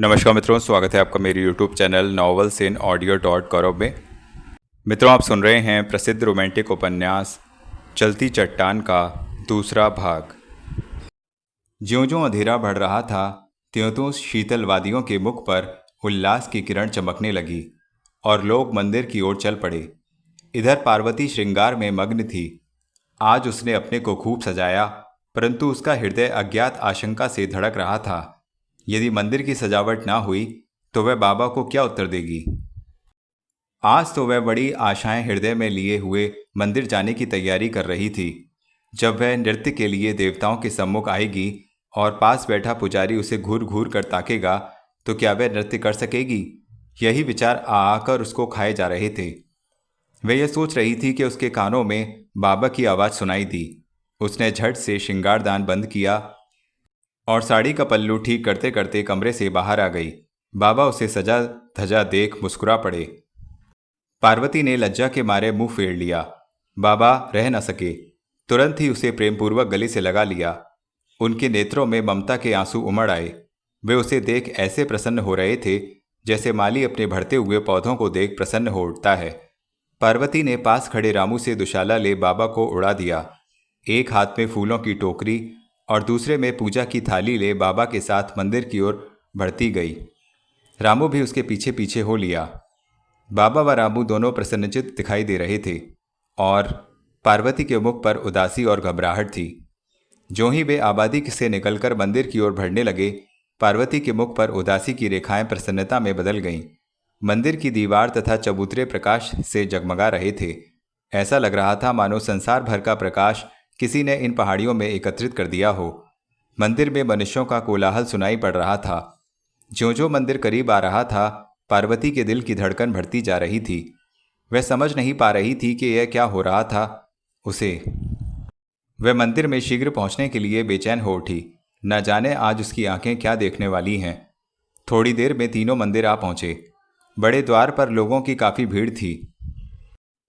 नमस्कार मित्रों, स्वागत है आपका मेरे YouTube चैनल नॉवेल्स इन ऑडियो डॉट कॉम में। मित्रों, आप सुन रहे हैं प्रसिद्ध रोमांटिक उपन्यास चलती चट्टान का दूसरा भाग। ज्यों-ज्यों अंधेरा बढ़ रहा था, त्यों-त्यों शीतल वादियों के मुख पर उल्लास की किरण चमकने लगी और लोग मंदिर की ओर चल पड़े। इधर पार्वती श्रृंगार में मग्न थी। आज उसने अपने को खूब सजाया, परंतु उसका हृदय अज्ञात आशंका से धड़क रहा था। यदि मंदिर की सजावट ना हुई तो वह बाबा को क्या उत्तर देगी। आज तो वह बड़ी आशाएं हृदय में लिए हुए मंदिर जाने की तैयारी कर रही थी। जब वह नृत्य के लिए देवताओं के सम्मुख आएगी और पास बैठा पुजारी उसे घूर घूर कर ताकेगा तो क्या वह नृत्य कर सकेगी। यही विचार आकर उसको खाए जा रहे थे। वह यह सोच रही थी कि उसके कानों में बाबा की आवाज़ सुनाई दी। उसने झट से श्रृंगारदान बंद किया और साड़ी का पल्लू ठीक करते करते कमरे से बाहर आ गई। बाबा उसे सजा धजा देख मुस्कुरा पड़े। पार्वती ने लज्जा के मारे मुंह फेर लिया। बाबा रह न सके, तुरंत ही उसे प्रेमपूर्वक गले से लगा लिया। उनके नेत्रों में ममता के आंसू उमड़ आए। वे उसे देख ऐसे प्रसन्न हो रहे थे जैसे माली अपने बढ़ते हुए पौधों को देख प्रसन्न हो उठता है। पार्वती ने पास खड़े रामू से दुशाला ले बाबा को उड़ा दिया। एक हाथ में फूलों की टोकरी और दूसरे में पूजा की थाली ले बाबा के साथ मंदिर की ओर बढ़ती गई। रामू भी उसके पीछे पीछे हो लिया। बाबा व रामू दोनों प्रसन्नचित्त दिखाई दे रहे थे और पार्वती के मुख पर उदासी और घबराहट थी। जो ही वे आबादी से निकलकर मंदिर की ओर बढ़ने लगे, पार्वती के मुख पर उदासी की रेखाएं प्रसन्नता में बदल गईं। मंदिर की दीवार तथा चबूतरे प्रकाश से जगमगा रहे थे। ऐसा लग रहा था मानो संसार भर का प्रकाश किसी ने इन पहाड़ियों में एकत्रित कर दिया हो। मंदिर में मनुष्यों का कोलाहल सुनाई पड़ रहा था। ज्यों-ज्यों मंदिर करीब आ रहा था, पार्वती के दिल की धड़कन बढ़ती जा रही थी। वह समझ नहीं पा रही थी कि यह क्या हो रहा था उसे। वह मंदिर में शीघ्र पहुंचने के लिए बेचैन हो उठी। न जाने आज उसकी आंखें क्या देखने वाली हैं। थोड़ी देर में तीनों मंदिर आ पहुंचे। बड़े द्वार पर लोगों की काफ़ी भीड़ थी।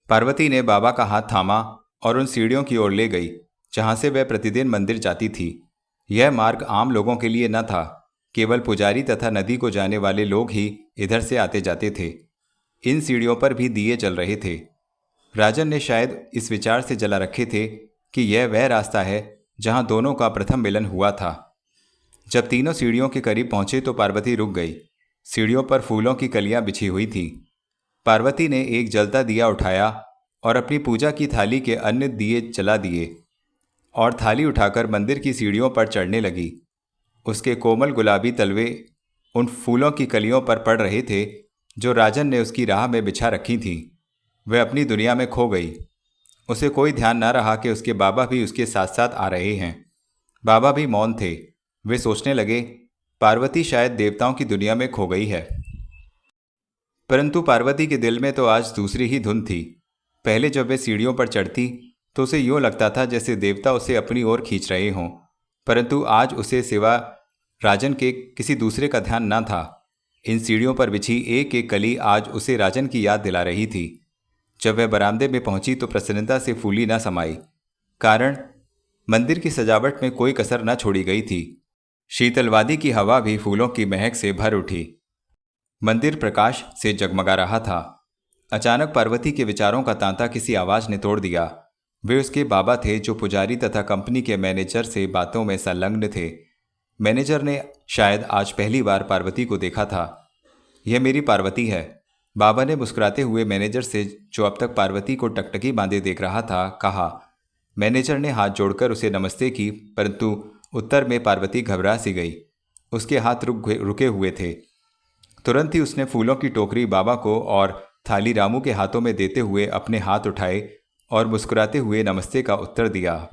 पार्वती ने बाबा का हाथ थामा और उन सीढ़ियों की ओर ले गई जहां से वह प्रतिदिन मंदिर जाती थी। यह मार्ग आम लोगों के लिए न था। केवल पुजारी तथा नदी को जाने वाले लोग ही इधर से आते जाते थे। इन सीढ़ियों पर भी दिए जल रहे थे। राजन ने शायद इस विचार से जला रखे थे कि यह वह रास्ता है जहां दोनों का प्रथम मिलन हुआ था। जब तीनों सीढ़ियों के करीब पहुंचे तो पार्वती रुक गई। सीढ़ियों पर फूलों की कलियां बिछी हुई थी। पार्वती ने एक जलता दिया उठाया और अपनी पूजा की थाली के अन्य दिए जला दिए और थाली उठाकर मंदिर की सीढ़ियों पर चढ़ने लगी। उसके कोमल गुलाबी तलवे उन फूलों की कलियों पर पड़ रहे थे जो राजन ने उसकी राह में बिछा रखी थीं। वह अपनी दुनिया में खो गई। उसे कोई ध्यान न रहा कि उसके बाबा भी उसके साथ साथ आ रहे हैं। बाबा भी मौन थे। वे सोचने लगे, पार्वती शायद देवताओं की दुनिया में खो गई है। परंतु पार्वती के दिल में तो आज दूसरी ही धुन थी। पहले जब वे सीढ़ियों पर चढ़ती तो उसे यूँ लगता था जैसे देवता उसे अपनी ओर खींच रहे हों, परंतु आज उसे सिवा राजन के किसी दूसरे का ध्यान न था। इन सीढ़ियों पर बिछी एक एक कली आज उसे राजन की याद दिला रही थी। जब वह बरामदे में पहुंची तो प्रसन्नता से फूली न समाई, कारण मंदिर की सजावट में कोई कसर न छोड़ी गई थी। शीतलवादी की हवा भी फूलों की महक से भर उठी। मंदिर प्रकाश से जगमगा रहा था। अचानक पार्वती के विचारों का तांता किसी आवाज ने तोड़ दिया। वे उसके बाबा थे जो पुजारी तथा कंपनी के मैनेजर से बातों में संलग्न थे। मैनेजर ने शायद आज पहली बार पार्वती को देखा था। यह मेरी पार्वती है, बाबा ने मुस्कुराते हुए मैनेजर से, जो अब तक पार्वती को टकटकी बांधे देख रहा था, कहा। मैनेजर ने हाथ जोड़कर उसे नमस्ते की, परंतु उत्तर में पार्वती घबरा सी गई। उसके हाथ रुके हुए थे। तुरंत ही उसने फूलों की टोकरी बाबा को और थाली रामू के हाथों में देते हुए अपने हाथ उठाए और मुस्कुराते हुए नमस्ते का उत्तर दिया।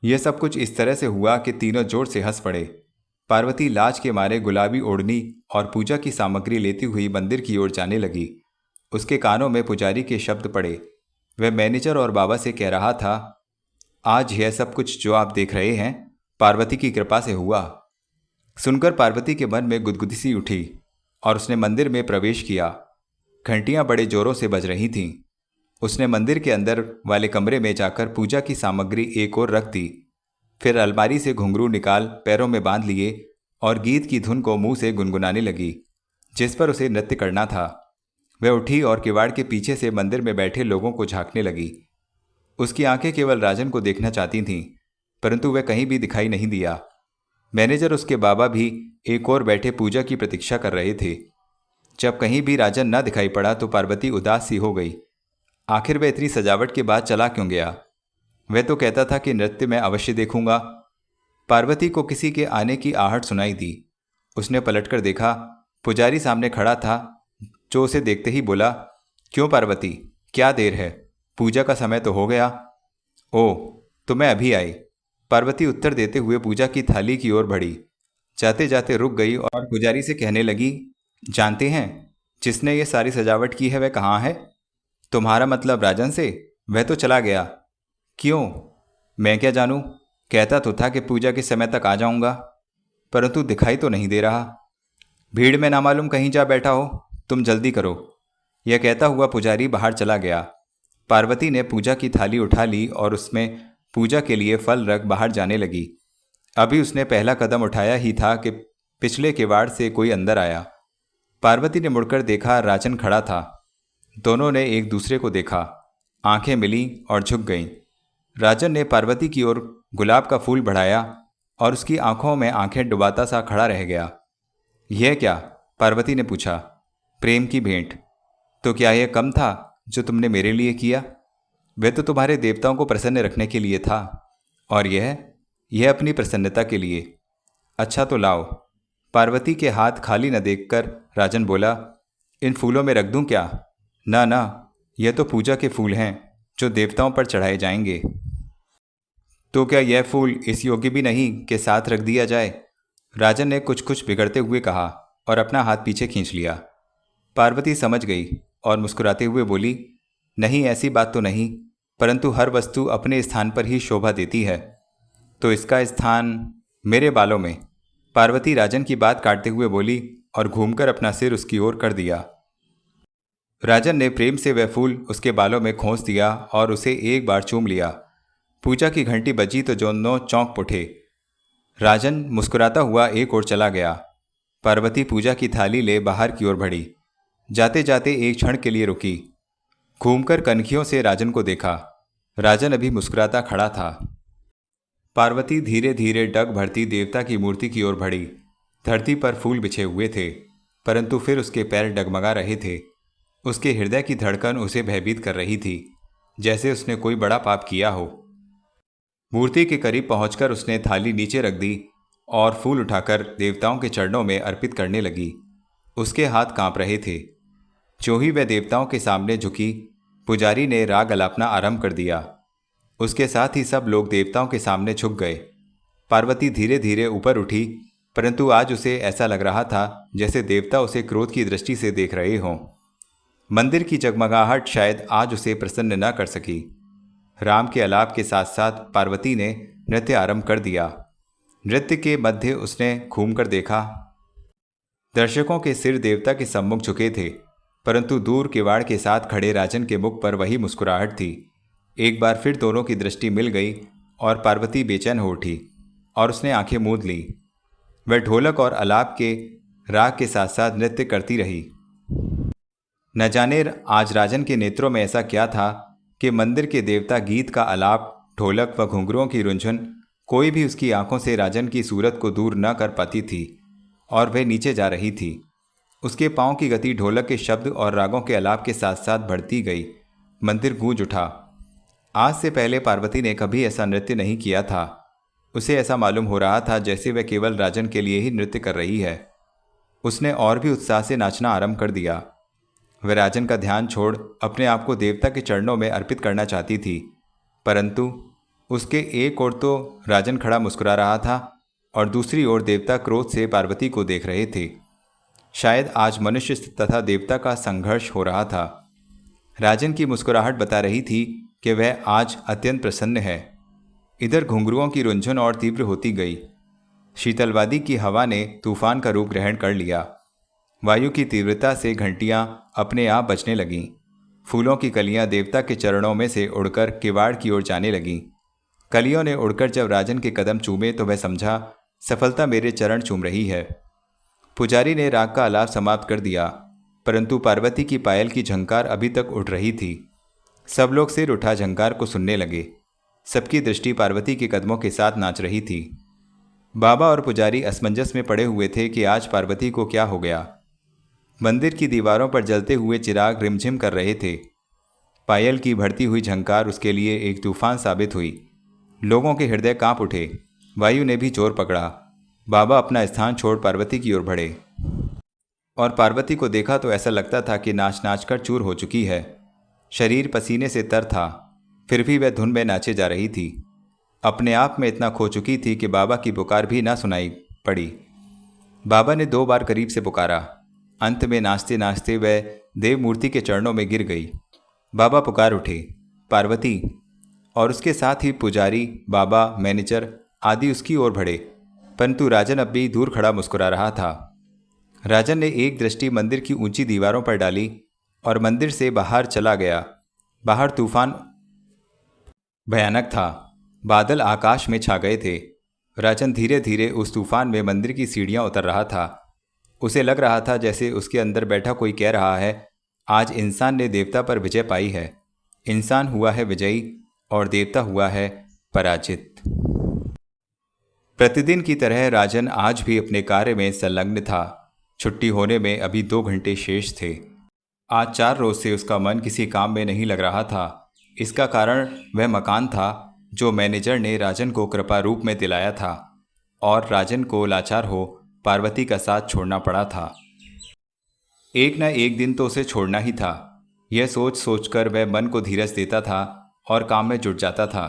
यह सब कुछ इस तरह से हुआ कि तीनों जोर से हंस पड़े। पार्वती लाज के मारे गुलाबी ओढ़नी और पूजा की सामग्री लेती हुई मंदिर की ओर जाने लगी। उसके कानों में पुजारी के शब्द पड़े। वह मैनेजर और बाबा से कह रहा था, आज यह सब कुछ जो आप देख रहे हैं पार्वती की कृपा से हुआ। सुनकर पार्वती के मन में गुदगुदी सी उठी और उसने मंदिर में प्रवेश किया। घंटियां बड़े जोरों से बज रही थीं। उसने मंदिर के अंदर वाले कमरे में जाकर पूजा की सामग्री एक ओर रख दी। फिर अलमारी से घुंघरू निकाल पैरों में बांध लिए और गीत की धुन को मुंह से गुनगुनाने लगी, जिस पर उसे नृत्य करना था। वह उठी और किवाड़ के पीछे से मंदिर में बैठे लोगों को झांकने लगी। उसकी आंखें केवल राजन को देखना चाहती थीं, परंतु वह कहीं भी दिखाई नहीं दिया। मैनेजर उसके बाबा भी एक और बैठे पूजा की प्रतीक्षा कर रहे थे। जब कहीं भी राजन न दिखाई पड़ा तो पार्वती उदास सी हो गई। आखिर वह इतनी सजावट के बाद चला क्यों गया? वह तो कहता था कि नृत्य मैं अवश्य देखूंगा। पार्वती को किसी के आने की आहट सुनाई दी। उसने पलटकर देखा, पुजारी सामने खड़ा था, जो उसे देखते ही बोला, क्यों पार्वती, क्या देर है? पूजा का समय तो हो गया। ओह, तो मैं अभी आई। पार्वती उत्तर देते हुए पूजा की थाली की ओर बढ़ी। जाते जाते रुक गई और पुजारी से कहने लगी, जानते हैं जिसने ये सारी सजावट की है वह कहाँ है? तुम्हारा मतलब राजन से? वह तो चला गया। क्यों? मैं क्या जानूं? कहता तो था कि पूजा के समय तक आ जाऊंगा, परंतु दिखाई तो नहीं दे रहा। भीड़ में ना मालूम कहीं जा बैठा हो। तुम जल्दी करो। यह कहता हुआ पुजारी बाहर चला गया। पार्वती ने पूजा की थाली उठा ली और उसमें पूजा के लिए फल रख बाहर जाने लगी। अभी उसने पहला कदम उठाया ही था कि पिछले किवाड़ से कोई अंदर आया। पार्वती ने मुड़कर देखा, राजन खड़ा था। दोनों ने एक दूसरे को देखा, आंखें मिली और झुक गईं। राजन ने पार्वती की ओर गुलाब का फूल बढ़ाया और उसकी आंखों में आंखें डुबाता सा खड़ा रह गया। यह क्या? पार्वती ने पूछा। प्रेम की भेंट। तो क्या यह कम था जो तुमने मेरे लिए किया? वह तो तुम्हारे देवताओं को प्रसन्न रखने के लिए था, और यह अपनी प्रसन्नता के लिए। अच्छा तो लाओ। पार्वती के हाथ खाली न देखकर राजन बोला, इन फूलों में रख दूं क्या? ना ना, यह तो पूजा के फूल हैं जो देवताओं पर चढ़ाए जाएंगे। तो क्या यह फूल इस योग्य भी नहीं कि साथ रख दिया जाए? राजन ने कुछ कुछ बिगड़ते हुए कहा और अपना हाथ पीछे खींच लिया। पार्वती समझ गई और मुस्कुराते हुए बोली, नहीं, ऐसी बात तो नहीं, परंतु हर वस्तु अपने स्थान पर ही शोभा देती है। तो इसका स्थान मेरे बालों में। पार्वती राजन की बात काटते हुए बोली और घूमकर अपना सिर उसकी ओर कर दिया। राजन ने प्रेम से वह फूल उसके बालों में खोंस दिया और उसे एक बार चूम लिया। पूजा की घंटी बजी तो दोनों चौंक उठे। राजन मुस्कुराता हुआ एक ओर चला गया। पार्वती पूजा की थाली ले बाहर की ओर बढ़ी। जाते जाते एक क्षण के लिए रुकी। घूमकर कनखियों से राजन को देखा। राजन अभी मुस्कुराता खड़ा था। पार्वती धीरे धीरे डग भरती देवता की मूर्ति की ओर बढ़ी। धरती पर फूल बिछे हुए थे, परंतु फिर उसके पैर डगमगा रहे थे। उसके हृदय की धड़कन उसे भयभीत कर रही थी, जैसे उसने कोई बड़ा पाप किया हो। मूर्ति के करीब पहुंचकर उसने थाली नीचे रख दी और फूल उठाकर देवताओं के चरणों में अर्पित करने लगी। उसके हाथ कांप रहे थे। जो ही वह देवताओं के सामने झुकी, पुजारी ने राग अलापना आरंभ कर दिया। उसके साथ ही सब लोग देवताओं के सामने झुक गए। पार्वती धीरे धीरे ऊपर उठी, परंतु आज उसे ऐसा लग रहा था जैसे देवता उसे क्रोध की दृष्टि से देख रहे हों। मंदिर की जगमगाहट शायद आज उसे प्रसन्न न कर सकी। राम के अलाप के साथ साथ पार्वती ने नृत्य आरंभ कर दिया। नृत्य के मध्य उसने घूमकर देखा। दर्शकों के सिर देवता के सम्मुख झुके थे, परंतु दूर किवाड़ के साथ खड़े राजन के मुख पर वही मुस्कुराहट थी। एक बार फिर दोनों की दृष्टि मिल गई और पार्वती बेचैन हो उठी और उसने आंखें मूंद ली। वह ढोलक और अलाप के राग के साथ साथ नृत्य करती रही। न जाने आज राजन के नेत्रों में ऐसा क्या था कि मंदिर के देवता गीत का आलाप, ढोलक व घुंघरुओं की रुंझुन, कोई भी उसकी आंखों से राजन की सूरत को दूर न कर पाती थी और वह नीचे जा रही थी। उसके पांव की गति ढोलक के शब्द और रागों के आलाप के साथ साथ बढ़ती गई। मंदिर गूंज उठा। आज से पहले पार्वती ने कभी ऐसा नृत्य नहीं किया था। उसे ऐसा मालूम हो रहा था जैसे वह केवल राजन के लिए ही नृत्य कर रही है। उसने और भी उत्साह से नाचना आरंभ कर दिया। वह राजन का ध्यान छोड़ अपने आप को देवता के चरणों में अर्पित करना चाहती थी, परंतु उसके एक ओर तो राजन खड़ा मुस्कुरा रहा था और दूसरी ओर देवता क्रोध से पार्वती को देख रहे थे। शायद आज मनुष्य तथा देवता का संघर्ष हो रहा था। राजन की मुस्कुराहट बता रही थी कि वह आज अत्यंत प्रसन्न है। इधर घुंघरुओं की रुंझुन और तीव्र होती गई। शीतलवादी की हवा ने तूफान का रूप ग्रहण कर लिया। वायु की तीव्रता से घंटियां अपने आप बजने लगीं। फूलों की कलियां देवता के चरणों में से उड़कर किवाड़ की ओर जाने लगीं। कलियों ने उड़कर जब राजन के कदम चूमे तो वह समझा सफलता मेरे चरण चूम रही है। पुजारी ने राग का आलाप समाप्त कर दिया, परंतु पार्वती की पायल की झंकार अभी तक उठ रही थी। सब लोग सिर उठा झंकार को सुनने लगे। सबकी दृष्टि पार्वती के कदमों के साथ नाच रही थी। बाबा और पुजारी असमंजस में पड़े हुए थे कि आज पार्वती को क्या हो गया। मंदिर की दीवारों पर जलते हुए चिराग रिमझिम कर रहे थे। पायल की बढ़ती हुई झंकार उसके लिए एक तूफान साबित हुई। लोगों के हृदय कांप उठे। वायु ने भी जोर पकड़ा। बाबा अपना स्थान छोड़ पार्वती की ओर बढ़े और पार्वती को देखा तो ऐसा लगता था कि नाच नाच कर चूर हो चुकी है। शरीर पसीने से तर था, फिर भी वह धुन में नाचे जा रही थी। अपने आप में इतना खो चुकी थी कि बाबा की पुकार भी ना सुनाई पड़ी। बाबा ने 2 बार करीब से पुकारा। अंत में नाचते नाचते वह देव मूर्ति के चरणों में गिर गई। बाबा पुकार उठे, पार्वती, और उसके साथ ही पुजारी, बाबा, मैनेजर आदि उसकी ओर बढ़े, परंतु राजन अब भी दूर खड़ा मुस्कुरा रहा था। राजन ने एक दृष्टि मंदिर की ऊंची दीवारों पर डाली और मंदिर से बाहर चला गया। बाहर तूफान भयानक था। बादल आकाश में छा गए थे। राजन धीरे धीरे उस तूफान में मंदिर की सीढ़ियां उतर रहा था। उसे लग रहा था जैसे उसके अंदर बैठा कोई कह रहा है, आज इंसान ने देवता पर विजय पाई है। इंसान हुआ है विजयी और देवता हुआ है पराजित। प्रतिदिन की तरह राजन आज भी अपने कार्य में संलग्न था। छुट्टी होने में अभी 2 घंटे शेष थे। आज 4 रोज से उसका मन किसी काम में नहीं लग रहा था। इसका कारण वह मकान था जो मैनेजर ने राजन को कृपा रूप में दिलाया था और राजन को लाचार हो पार्वती का साथ छोड़ना पड़ा था। एक न एक दिन तो उसे छोड़ना ही था। यह सोच सोचकर वह मन को धीरज देता था और काम में जुट जाता था।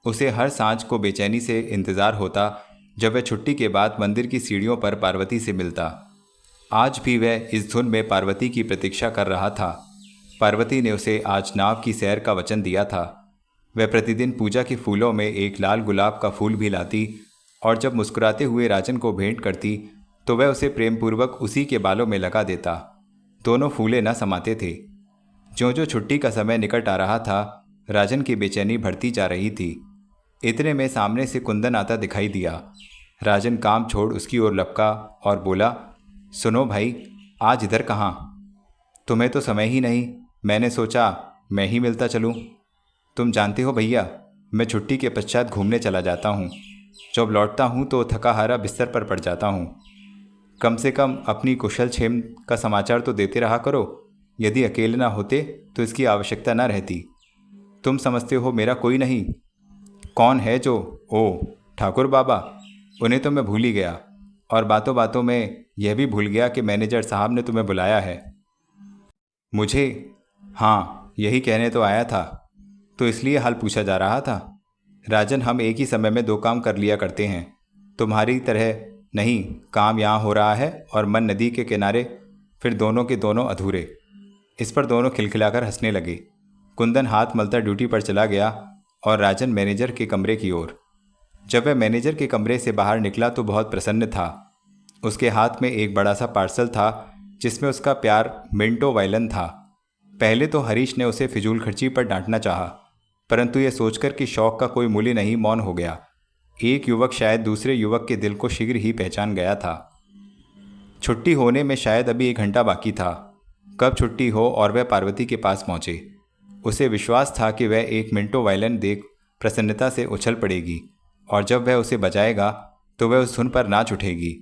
उसे हर सांझ को बेचैनी से इंतज़ार होता जब वह छुट्टी के बाद मंदिर की सीढ़ियों पर पार्वती से मिलता। आज भी वह इस धुन में पार्वती की प्रतीक्षा कर रहा था। पार्वती ने उसे आज नाव की सैर का वचन दिया था। वह प्रतिदिन पूजा के फूलों में एक लाल गुलाब का फूल भी लाती और जब मुस्कुराते हुए राजन को भेंट करती तो वह उसे प्रेमपूर्वक उसी के बालों में लगा देता। दोनों फूले न समाते थे। ज्यों ज्यों छुट्टी का समय निकट आ रहा था, राजन की बेचैनी बढ़ती जा रही थी। इतने में सामने से कुंदन आता दिखाई दिया। राजन काम छोड़ उसकी ओर लपका और बोला, सुनो भाई, आज इधर कहाँ? तुम्हें तो समय ही नहीं। मैंने सोचा मैं ही मिलता चलूँ। तुम जानते हो भैया, मैं छुट्टी के पश्चात घूमने चला जाता हूँ। जब लौटता हूँ तो थका हारा बिस्तर पर पड़ जाता हूँ। कम से कम अपनी कुशल क्षेम का समाचार तो देते रहा करो। यदि अकेले ना होते तो इसकी आवश्यकता ना रहती। तुम समझते हो मेरा कोई नहीं। कौन है जो? ओ, ठाकुर बाबा। उन्हें तो मैं भूल ही गया और बातों बातों में यह भी भूल गया कि मैनेजर साहब ने तुम्हें बुलाया है। मुझे? हाँ, यही कहने तो आया था, तो इसलिए हाल पूछा जा रहा था। राजन, हम एक ही समय में 2 काम कर लिया करते हैं। तुम्हारी तरह नहीं, काम यहाँ हो रहा है और मन नदी के किनारे, फिर दोनों के दोनों अधूरे। इस पर दोनों खिलखिलाकर हंसने लगे। कुंदन हाथ मलता ड्यूटी पर चला गया और राजन मैनेजर के कमरे की ओर। जब वह मैनेजर के कमरे से बाहर निकला तो बहुत प्रसन्न था। उसके हाथ में एक बड़ा सा पार्सल था जिसमें उसका प्यार मिंटो वायलन था। पहले तो हरीश ने उसे फिजूल खर्ची पर डांटना चाहा, परंतु यह सोचकर कि शौक का कोई मूल्य नहीं, मौन हो गया। एक युवक शायद दूसरे युवक के दिल को शीघ्र ही पहचान गया था। छुट्टी होने में शायद अभी 1 घंटा बाकी था। कब छुट्टी हो और वह पार्वती के पास पहुंचे। उसे विश्वास था कि वह एक मिंटो वायलन देख प्रसन्नता से उछल पड़ेगी और जब वह उसे बजाएगा तो वह उस धुन पर नाच उठेगी।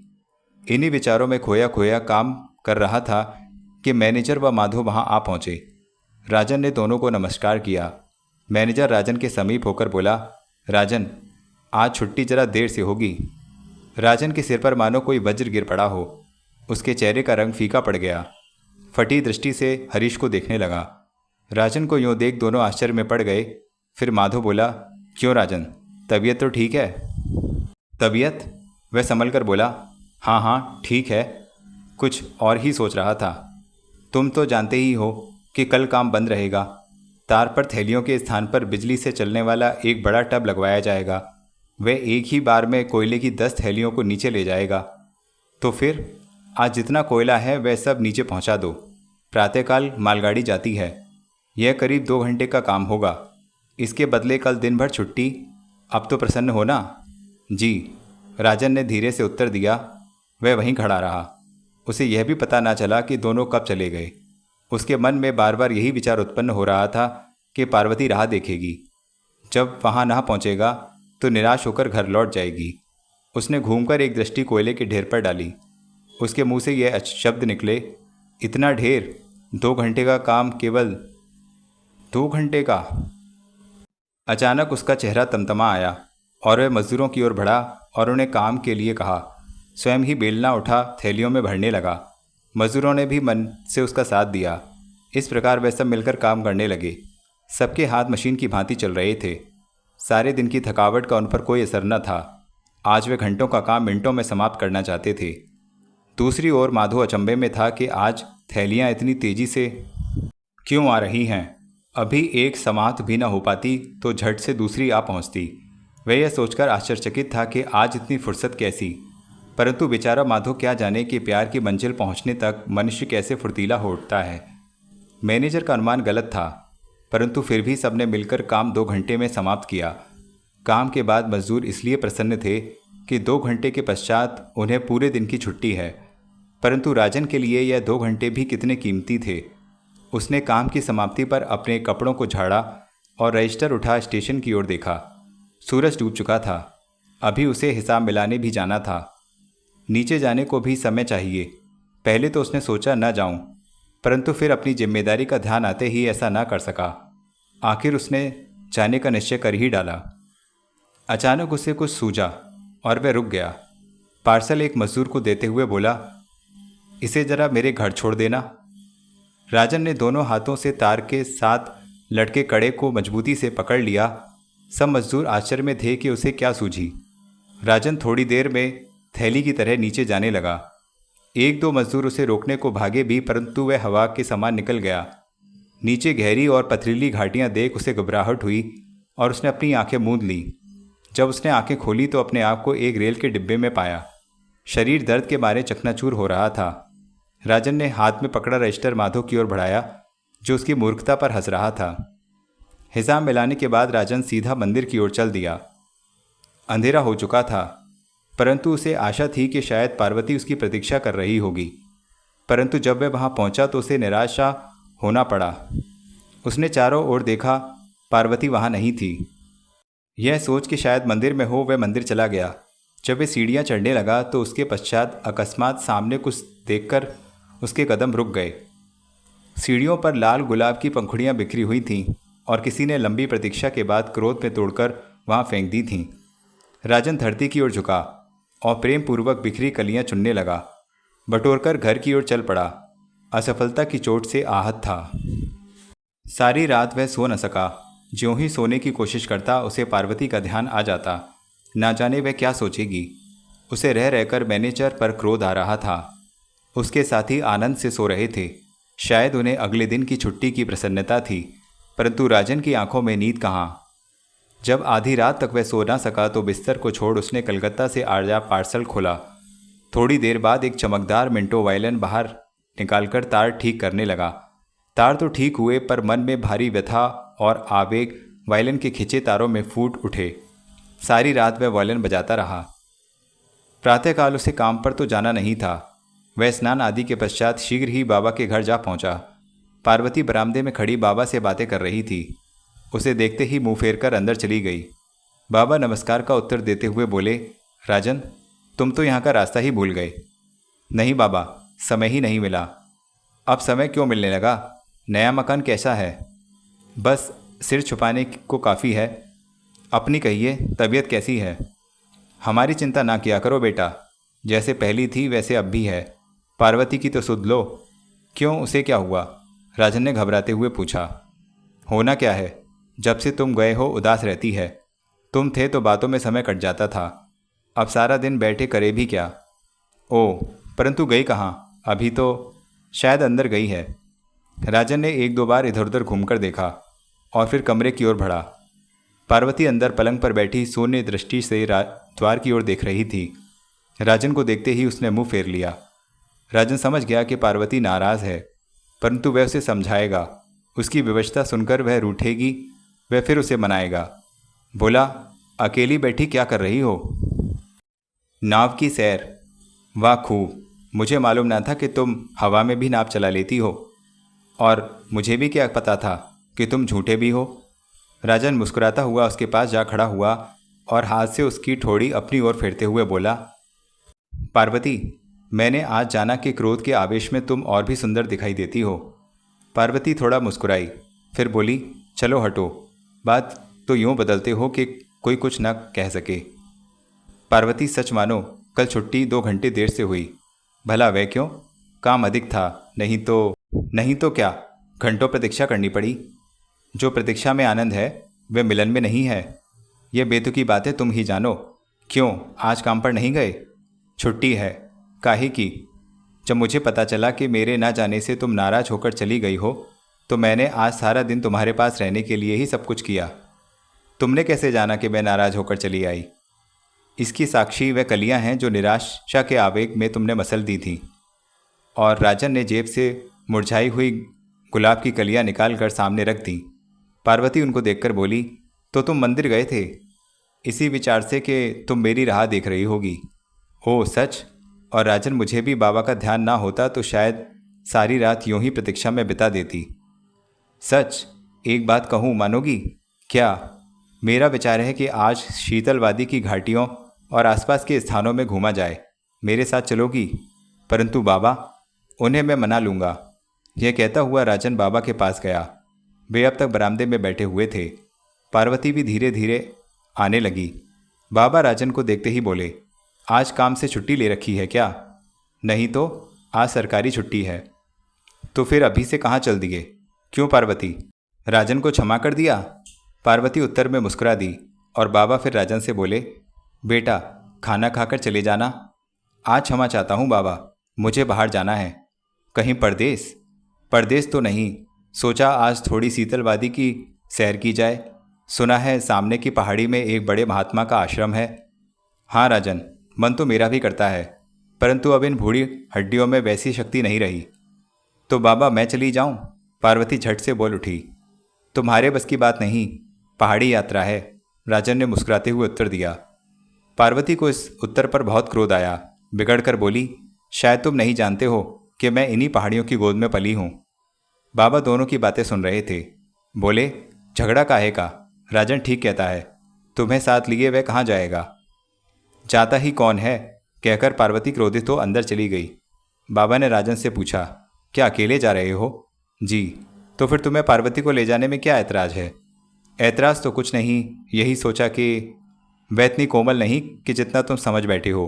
इन्हीं विचारों में खोया खोया काम कर रहा था कि मैनेजर व माधो वहां आ पहुंचे। राजन ने दोनों को नमस्कार किया। मैनेजर राजन के समीप होकर बोला, राजन, आज छुट्टी जरा देर से होगी। राजन के सिर पर मानो कोई वज्र गिर पड़ा हो। उसके चेहरे का रंग फीका पड़ गया। फटी दृष्टि से हरीश को देखने लगा। राजन को यूँ देख दोनों आश्चर्य में पड़ गए। फिर माधो बोला, क्यों राजन, तबीयत तो ठीक है? तबीयत? वह संभल कर बोला, हाँ हाँ ठीक है, कुछ और ही सोच रहा था। तुम तो जानते ही हो कि कल काम बंद रहेगा। तार पर थैलियों के स्थान पर बिजली से चलने वाला एक बड़ा टब लगवाया जाएगा। वह एक ही बार में कोयले की 10 थैलियों को नीचे ले जाएगा। तो फिर आज जितना कोयला है वह सब नीचे पहुंचा दो। प्रातःकाल मालगाड़ी जाती है। यह करीब 2 घंटे का काम होगा। इसके बदले कल दिन भर छुट्टी। अब तो प्रसन्न हो ना? जी। राजन ने धीरे से उत्तर दिया। वह वहीं खड़ा रहा। उसे यह भी पता ना चला कि दोनों कब चले गए। उसके मन में बार बार यही विचार उत्पन्न हो रहा था कि पार्वती राह देखेगी। जब वहां ना पहुंचेगा तो निराश होकर घर लौट जाएगी। उसने घूमकर एक दृष्टि कोयले के ढेर पर डाली। उसके मुंह से यह शब्द निकले, इतना ढेर? 2 घंटे का काम केवल 2 घंटे का? अचानक उसका चेहरा तमतमा आया और वह मजदूरों की ओर बढ़ा और उन्हें काम के लिए कहा। स्वयं ही बेलना उठा थैलियों में भरने लगा। मजदूरों ने भी मन से उसका साथ दिया। इस प्रकार वे सब मिलकर काम करने लगे। सबके हाथ मशीन की भांति चल रहे थे। सारे दिन की थकावट का उन पर कोई असर न था। आज वे घंटों का काम मिनटों में समाप्त करना चाहते थे। दूसरी ओर माधो अचंभे में था कि आज थैलियां इतनी तेजी से क्यों आ रही हैं। अभी एक समाप्त भी न हो पाती तो झट से दूसरी आ पहुंचती। वह यह सोचकर आश्चर्यचकित था कि आज इतनी फुर्सत कैसी। परंतु बेचारा माधो क्या जाने कि प्यार की मंजिल पहुंचने तक मनुष्य कैसे फुर्तीला हो उठता है। मैनेजर का अनुमान गलत था, परंतु फिर भी सबने मिलकर काम 2 घंटे में समाप्त किया। काम के बाद मजदूर इसलिए प्रसन्न थे कि 2 घंटे के पश्चात उन्हें पूरे दिन की छुट्टी है। परंतु राजन के लिए यह 2 घंटे भी कितने कीमती थे। उसने काम की समाप्ति पर अपने कपड़ों को झाड़ा और रजिस्टर उठा स्टेशन की ओर देखा। सूरज डूब चुका था। अभी उसे हिसाब मिलाने भी जाना था। नीचे जाने को भी समय चाहिए। पहले तो उसने सोचा न जाऊं, परंतु फिर अपनी जिम्मेदारी का ध्यान आते ही ऐसा ना कर सका। आखिर उसने जाने का निश्चय कर ही डाला। अचानक उसे कुछ सूझा और वह रुक गया। पार्सल एक मजदूर को देते हुए बोला, इसे जरा मेरे घर छोड़ देना। राजन ने दोनों हाथों से तार के साथ लटके कड़े को मजबूती से पकड़ लिया। सब मजदूर आश्चर्य में थे कि उसे क्या सूझी। राजन थोड़ी देर में थैली की तरह नीचे जाने लगा। 1-2 मजदूर उसे रोकने को भागे भी, परंतु वह हवा के समान निकल गया। नीचे गहरी और पथरीली घाटियां देख उसे घबराहट हुई और उसने अपनी आंखें मूंद ली। जब उसने आंखें खोली तो अपने आप को एक रेल के डिब्बे में पाया। शरीर दर्द के मारे चकनाचूर हो रहा था। राजन ने हाथ में पकड़ा रजिस्टर माधो की ओर बढ़ाया, जो उसकी मूर्खता पर हंस रहा था। हिसाब मिलाने के बाद राजन सीधा मंदिर की ओर चल दिया। अंधेरा हो चुका था, परंतु उसे आशा थी कि शायद पार्वती उसकी प्रतीक्षा कर रही होगी। परंतु जब वह वहां पहुंचा तो उसे निराशा होना पड़ा। उसने चारों ओर देखा, पार्वती वहां नहीं थी। यह सोच कि शायद मंदिर में हो, वह मंदिर चला गया। जब वह सीढ़ियां चढ़ने लगा तो उसके पश्चात अकस्मात सामने कुछ देखकर उसके कदम रुक गए। सीढ़ियों पर लाल गुलाब की पंखुड़ियां बिखरी हुई थीं और किसी ने लंबी प्रतीक्षा के बाद क्रोध में तोड़कर वहां फेंक दी थीं। राजन धरती की ओर झुका और प्रेम पूर्वक बिखरी कलियां चुनने लगा। बटोरकर घर की ओर चल पड़ा। असफलता की चोट से आहत था। सारी रात वह सो न सका। ज्यों ही सोने की कोशिश करता उसे पार्वती का ध्यान आ जाता। ना जाने वह क्या सोचेगी। उसे रह रहकर मैनेजर पर क्रोध आ रहा था। उसके साथी आनंद से सो रहे थे। शायद उन्हें अगले दिन की छुट्टी की प्रसन्नता थी, परंतु राजन की आंखों में नींद कहाँ। जब आधी रात तक वह सो ना सका तो बिस्तर को छोड़ उसने कलकत्ता से आया पार्सल खोला। थोड़ी देर बाद एक चमकदार मिंटो वायलिन बाहर निकालकर तार ठीक करने लगा। तार तो ठीक हुए, पर मन में भारी व्यथा और आवेग वायलिन के खिंचे तारों में फूट उठे। सारी रात वह वायलिन बजाता रहा। प्रातःकाल उसे काम पर तो जाना नहीं था। वह स्नान आदि के पश्चात शीघ्र ही बाबा के घर जा पहुंचा। पार्वती बरामदे में खड़ी बाबा से बातें कर रही थी। उसे देखते ही मुंह फेरकर अंदर चली गई। बाबा नमस्कार का उत्तर देते हुए बोले, राजन, तुम तो यहाँ का रास्ता ही भूल गए। नहीं बाबा, समय ही नहीं मिला। अब समय क्यों मिलने लगा? नया मकान कैसा है? बस सिर छुपाने को काफ़ी है। अपनी कहिए, तबीयत कैसी है? हमारी चिंता ना किया करो बेटा। जैसे पहली थी वैसे अब भी है। पार्वती की तो सुध लो। क्यों, उसे क्या हुआ? राजन ने घबराते हुए पूछा। होना क्या है, जब से तुम गए हो उदास रहती है। तुम थे तो बातों में समय कट जाता था। अब सारा दिन बैठे करे भी क्या? ओह, परंतु गई कहाँ? अभी तो शायद अंदर गई है। राजन ने 1-2 बार इधर उधर घूमकर देखा और फिर कमरे की ओर बढ़ा। पार्वती अंदर पलंग पर बैठी शून्य दृष्टि से द्वार की ओर देख रही थी। राजन को देखते ही उसने मुंह फेर लिया। राजन समझ गया कि पार्वती नाराज़ है, परंतु वह उसे समझाएगा। उसकी विवशता सुनकर वह रूठेगी, वह फिर उसे मनाएगा। बोला, अकेली बैठी क्या कर रही हो? नाव की सैर, वाह खूब। मुझे मालूम ना था कि तुम हवा में भी नाव चला लेती हो, और मुझे भी क्या पता था कि तुम झूठे भी हो। राजन मुस्कुराता हुआ उसके पास जा खड़ा हुआ और हाथ से उसकी ठोड़ी अपनी ओर फेरते हुए बोला, पार्वती, मैंने आज जाना कि क्रोध के आवेश में तुम और भी सुंदर दिखाई देती हो। पार्वती थोड़ा मुस्कुराई, फिर बोली, चलो हटो, बात तो यूं बदलते हो कि कोई कुछ न कह सके। पार्वती, सच मानो कल छुट्टी 2 घंटे देर से हुई। भला वह क्यों? काम अधिक था, नहीं तो क्या, घंटों प्रतीक्षा करनी पड़ी। जो प्रतीक्षा में आनंद है वह मिलन में नहीं है। यह बेतुकी बातें तुम ही जानो। क्यों, आज काम पर नहीं गए? छुट्टी है, काहे की? जब मुझे पता चला कि मेरे ना जाने से तुम नाराज होकर चली गई हो, तो मैंने आज सारा दिन तुम्हारे पास रहने के लिए ही सब कुछ किया। तुमने कैसे जाना कि मैं नाराज होकर चली आई? इसकी साक्षी वह कलियां हैं जो निराशा के आवेग में तुमने मसल दी थी। और राजन ने जेब से मुरझाई हुई गुलाब की कलियां निकाल कर सामने रख दी। पार्वती उनको देखकर बोली, तो तुम मंदिर गए थे, इसी विचार से कि तुम मेरी राह देख रही होगी। ओह सच? और राजन, मुझे भी बाबा का ध्यान ना होता तो शायद सारी रात यूं ही प्रतीक्षा में बिता देती। सच? एक बात कहूँ, मानोगी? क्या? मेरा विचार है कि आज शीतलवादी की घाटियों और आसपास के स्थानों में घूमा जाए। मेरे साथ चलोगी? परंतु बाबा, उन्हें मैं मना लूँगा। यह कहता हुआ राजन बाबा के पास गया। वे अब तक बरामदे में बैठे हुए थे। पार्वती भी धीरे धीरे आने लगी। बाबा राजन को देखते ही बोले, आज काम से छुट्टी ले रखी है क्या? नहीं तो, आज सरकारी छुट्टी है। तो फिर अभी से कहाँ चल दिए? क्यों पार्वती, राजन को क्षमा कर दिया? पार्वती उत्तर में मुस्कुरा दी और बाबा फिर राजन से बोले, बेटा, खाना खाकर चले जाना। आज क्षमा चाहता हूँ बाबा, मुझे बाहर जाना है। कहीं परदेस? परदेस तो नहीं, सोचा आज थोड़ी शीतलवादी की सैर की जाए। सुना है सामने की पहाड़ी में एक बड़े महात्मा का आश्रम है। हाँ राजन, मन तो मेरा भी करता है, परंतु अब इन बूढ़ी हड्डियों में वैसी शक्ति नहीं रही। तो बाबा, मैं चली जाऊं? पार्वती झट से बोल उठी। तुम्हारे बस की बात नहीं, पहाड़ी यात्रा है, राजन ने मुस्कुराते हुए उत्तर दिया। पार्वती को इस उत्तर पर बहुत क्रोध आया। बिगड़ कर बोली, शायद तुम नहीं जानते हो कि मैं इन्हीं पहाड़ियों की गोद में पली हूँ। बाबा दोनों की बातें सुन रहे थे। बोले, झगड़ा काहे का? राजन ठीक कहता है, तुम्हें साथ लिए वह कहाँ जाएगा? जाता ही कौन है? कहकर पार्वती क्रोधित हो अंदर चली गई। बाबा ने राजन से पूछा, क्या अकेले जा रहे हो? जी। तो फिर तुम्हें पार्वती को ले जाने में क्या ऐतराज है? ऐतराज तो कुछ नहीं, यही सोचा कि वह इतनी कोमल नहीं कि जितना तुम समझ बैठे हो।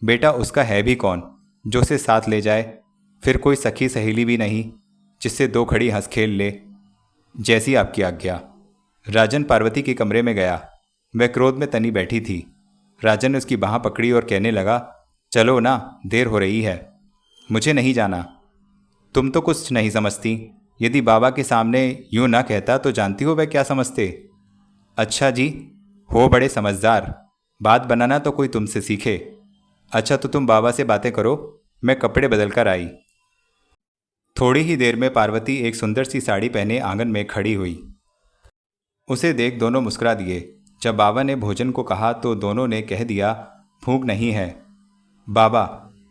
बेटा, उसका है भी कौन जो उसे साथ ले जाए? फिर कोई सखी सहेली भी नहीं जिससे 2 घड़ी हंस खेल ले। जैसी आपकी आज्ञा। राजन पार्वती के कमरे में गया। वह क्रोध में तनी बैठी थी। राजन ने उसकी बाँह पकड़ी और कहने लगा, चलो ना, देर हो रही है। मुझे नहीं जाना। तुम तो कुछ नहीं समझती। यदि बाबा के सामने यूं ना कहता तो जानती हो वह क्या समझते। अच्छा जी, हो बड़े समझदार। बात बनाना तो कोई तुमसे सीखे। अच्छा, तो तुम बाबा से बातें करो, मैं कपड़े बदल कर आई। थोड़ी ही देर में पार्वती एक सुंदर सी साड़ी पहने आंगन में खड़ी हुई। उसे देख दोनों मुस्कुरा दिए। जब बाबा ने भोजन को कहा तो दोनों ने कह दिया, भूख नहीं है। बाबा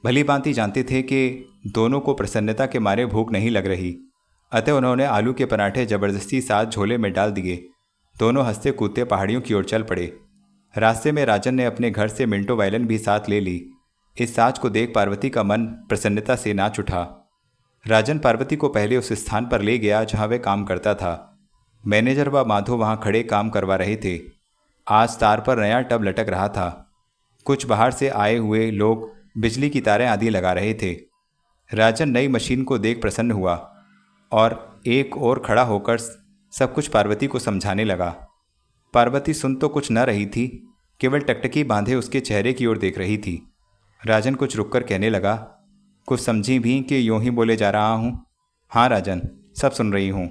भली भांति जानते थे कि दोनों को प्रसन्नता के मारे भूख नहीं लग रही, अतः उन्होंने आलू के पराठे जबरदस्ती साथ झोले में डाल दिए। दोनों हंसते कूदते पहाड़ियों की ओर चल पड़े। रास्ते में राजन ने अपने घर से मिंटो वायलिन भी साथ ले ली। इस साज को देख पार्वती का मन प्रसन्नता से नाच उठा। राजन पार्वती को पहले उस स्थान पर ले गया जहाँ वह काम करता था। मैनेजर व माधो वहाँ खड़े काम करवा रहे थे। आज तार पर नया टब लटक रहा था। कुछ बाहर से आए हुए लोग बिजली की तारें आदि लगा रहे थे। राजन नई मशीन को देख प्रसन्न हुआ और एक और खड़ा होकर सब कुछ पार्वती को समझाने लगा। पार्वती सुन तो कुछ न रही थी, केवल टकटकी बांधे उसके चेहरे की ओर देख रही थी। राजन कुछ रुककर कहने लगा, कुछ समझी भी कि यूं ही बोले जा रहा हूँ? हाँ राजन, सब सुन रही हूँ।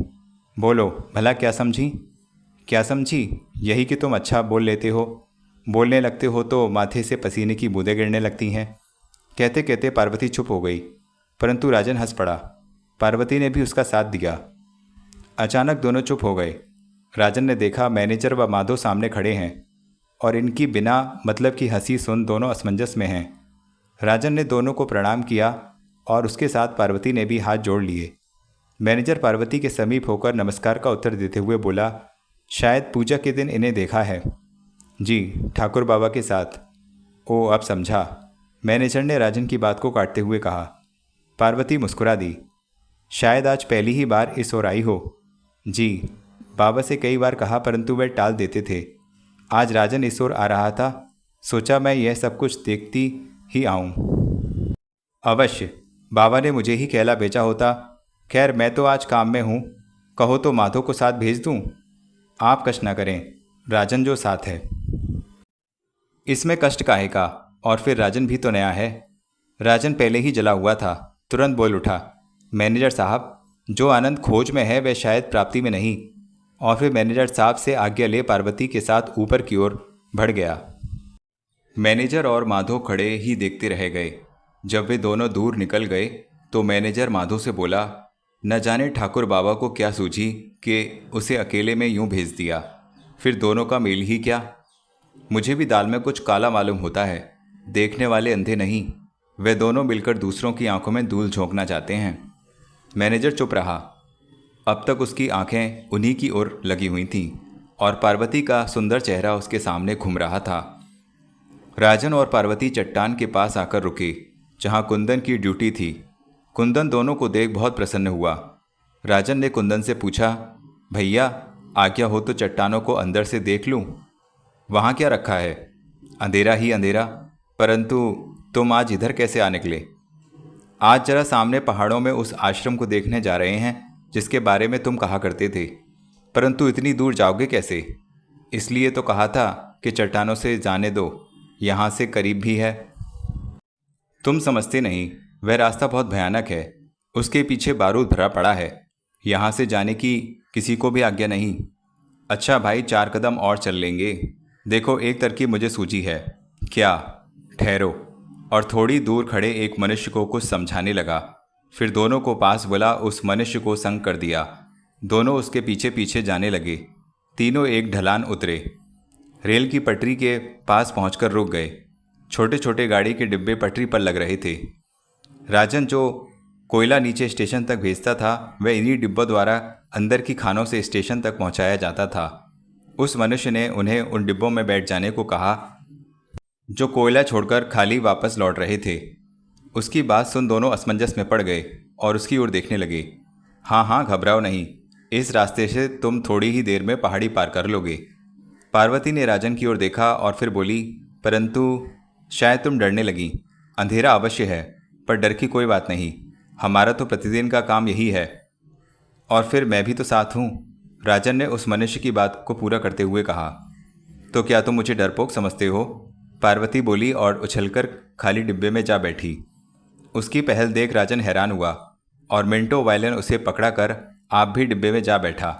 बोलो, भला क्या समझी? क्या समझी? यही कि तुम अच्छा बोल लेते हो। बोलने लगते हो तो माथे से पसीने की बूंदें गिरने लगती हैं। कहते कहते पार्वती चुप हो गई, परंतु राजन हंस पड़ा। पार्वती ने भी उसका साथ दिया। अचानक दोनों चुप हो गए। राजन ने देखा मैनेजर व माधो सामने खड़े हैं। और इनकी बिना मतलब की हंसी सुन दोनों असमंजस में हैं। राजन ने दोनों को प्रणाम किया और उसके साथ पार्वती ने भी हाथ जोड़ लिए। मैनेजर पार्वती के समीप होकर नमस्कार का उत्तर देते हुए बोला, शायद पूजा के दिन इन्हें देखा है। जी, ठाकुर बाबा के साथ। ओ, अब समझा, मैनेजर ने राजन की बात को काटते हुए कहा। पार्वती मुस्कुरा दी। शायद आज पहली ही बार इस ओर आई हो। जी, बाबा से कई बार कहा परंतु वे टाल देते थे। आज राजन इस ओर आ रहा था, सोचा मैं यह सब कुछ देखती ही आऊं। अवश्य, बाबा ने मुझे ही कहला भेजा होता। खैर, मैं तो आज काम में हूँ, कहो तो माधो को साथ भेज दूँ। आप कष्ट न करें, राजन जो साथ है। इसमें कष्ट काहे का, और फिर राजन भी तो नया है। राजन पहले ही जला हुआ था, तुरंत बोल उठा, मैनेजर साहब, जो आनंद खोज में है वह शायद प्राप्ति में नहीं। और फिर मैनेजर साहब से आज्ञा ले पार्वती के साथ ऊपर की ओर बढ़ गया। मैनेजर और माधो खड़े ही देखते रह गए। जब वे दोनों दूर निकल गए तो मैनेजर माधो से बोला, न जाने ठाकुर बाबा को क्या सूझी कि उसे अकेले में यूं भेज दिया। फिर दोनों का मेल ही क्या। मुझे भी दाल में कुछ काला मालूम होता है। देखने वाले अंधे नहीं, वे दोनों मिलकर दूसरों की आंखों में धूल झोंकना चाहते हैं। मैनेजर चुप रहा। अब तक उसकी आंखें उन्हीं की ओर लगी हुई थीं और पार्वती का सुंदर चेहरा उसके सामने घूम रहा था। राजन और पार्वती चट्टान के पास आकर रुके जहां कुंदन की ड्यूटी थी। कुंदन दोनों को देख बहुत प्रसन्न हुआ। राजन ने कुंदन से पूछा, भैया, आज्ञा हो तो चट्टानों को अंदर से देख लूं? वहां क्या रखा है? अंधेरा ही अंधेरा, परंतु तुम आज इधर कैसे आ निकले? आज जरा सामने पहाड़ों में उस आश्रम को देखने जा रहे हैं जिसके बारे में तुम कहा करते थे, परंतु इतनी दूर जाओगे कैसे? इसलिए तो कहा था कि चट्टानों से जाने दो, यहाँ से करीब भी है। तुम समझते नहीं, वह रास्ता बहुत भयानक है। उसके पीछे बारूद भरा पड़ा है। यहाँ से जाने की किसी को भी आज्ञा नहीं। अच्छा भाई, 4 कदम और चल लेंगे। देखो, एक तरकीब मुझे सूझी है। क्या? ठहरो। और थोड़ी दूर खड़े एक मनुष्य को कुछ समझाने लगा। फिर दोनों को पास बुला उस मनुष्य को संग कर दिया। दोनों उसके पीछे पीछे जाने लगे। तीनों एक ढलान उतरे। रेल की पटरी के पास पहुंचकर रुक गए। छोटे छोटे गाड़ी के डिब्बे पटरी पर लग रहे थे। राजन जो कोयला नीचे स्टेशन तक भेजता था, वह इन्हीं डिब्बों द्वारा अंदर की खानों से स्टेशन तक पहुंचाया जाता था। उस मनुष्य ने उन्हें उन डिब्बों में बैठ जाने को कहा जो कोयला छोड़कर खाली वापस लौट रहे थे। उसकी बात सुन दोनों असमंजस में पड़ गए और उसकी ओर देखने लगे। हाँ हाँ, घबराओ नहीं, इस रास्ते से तुम थोड़ी ही देर में पहाड़ी पार कर लोगे। पार्वती ने राजन की ओर देखा और फिर बोली, परंतु शायद तुम डरने लगी। अंधेरा अवश्य है, पर डर की कोई बात नहीं। हमारा तो प्रतिदिन का काम यही है। और फिर मैं भी तो साथ हूँ, राजन ने उस मनुष्य की बात को पूरा करते हुए कहा। तो क्या तुम मुझे डरपोक समझते हो? पार्वती बोली और उछलकर खाली डिब्बे में जा बैठी। उसकी पहल देख राजन हैरान हुआ और मिंटो वायलन उसे पकड़ा कर आप भी डिब्बे में जा बैठा।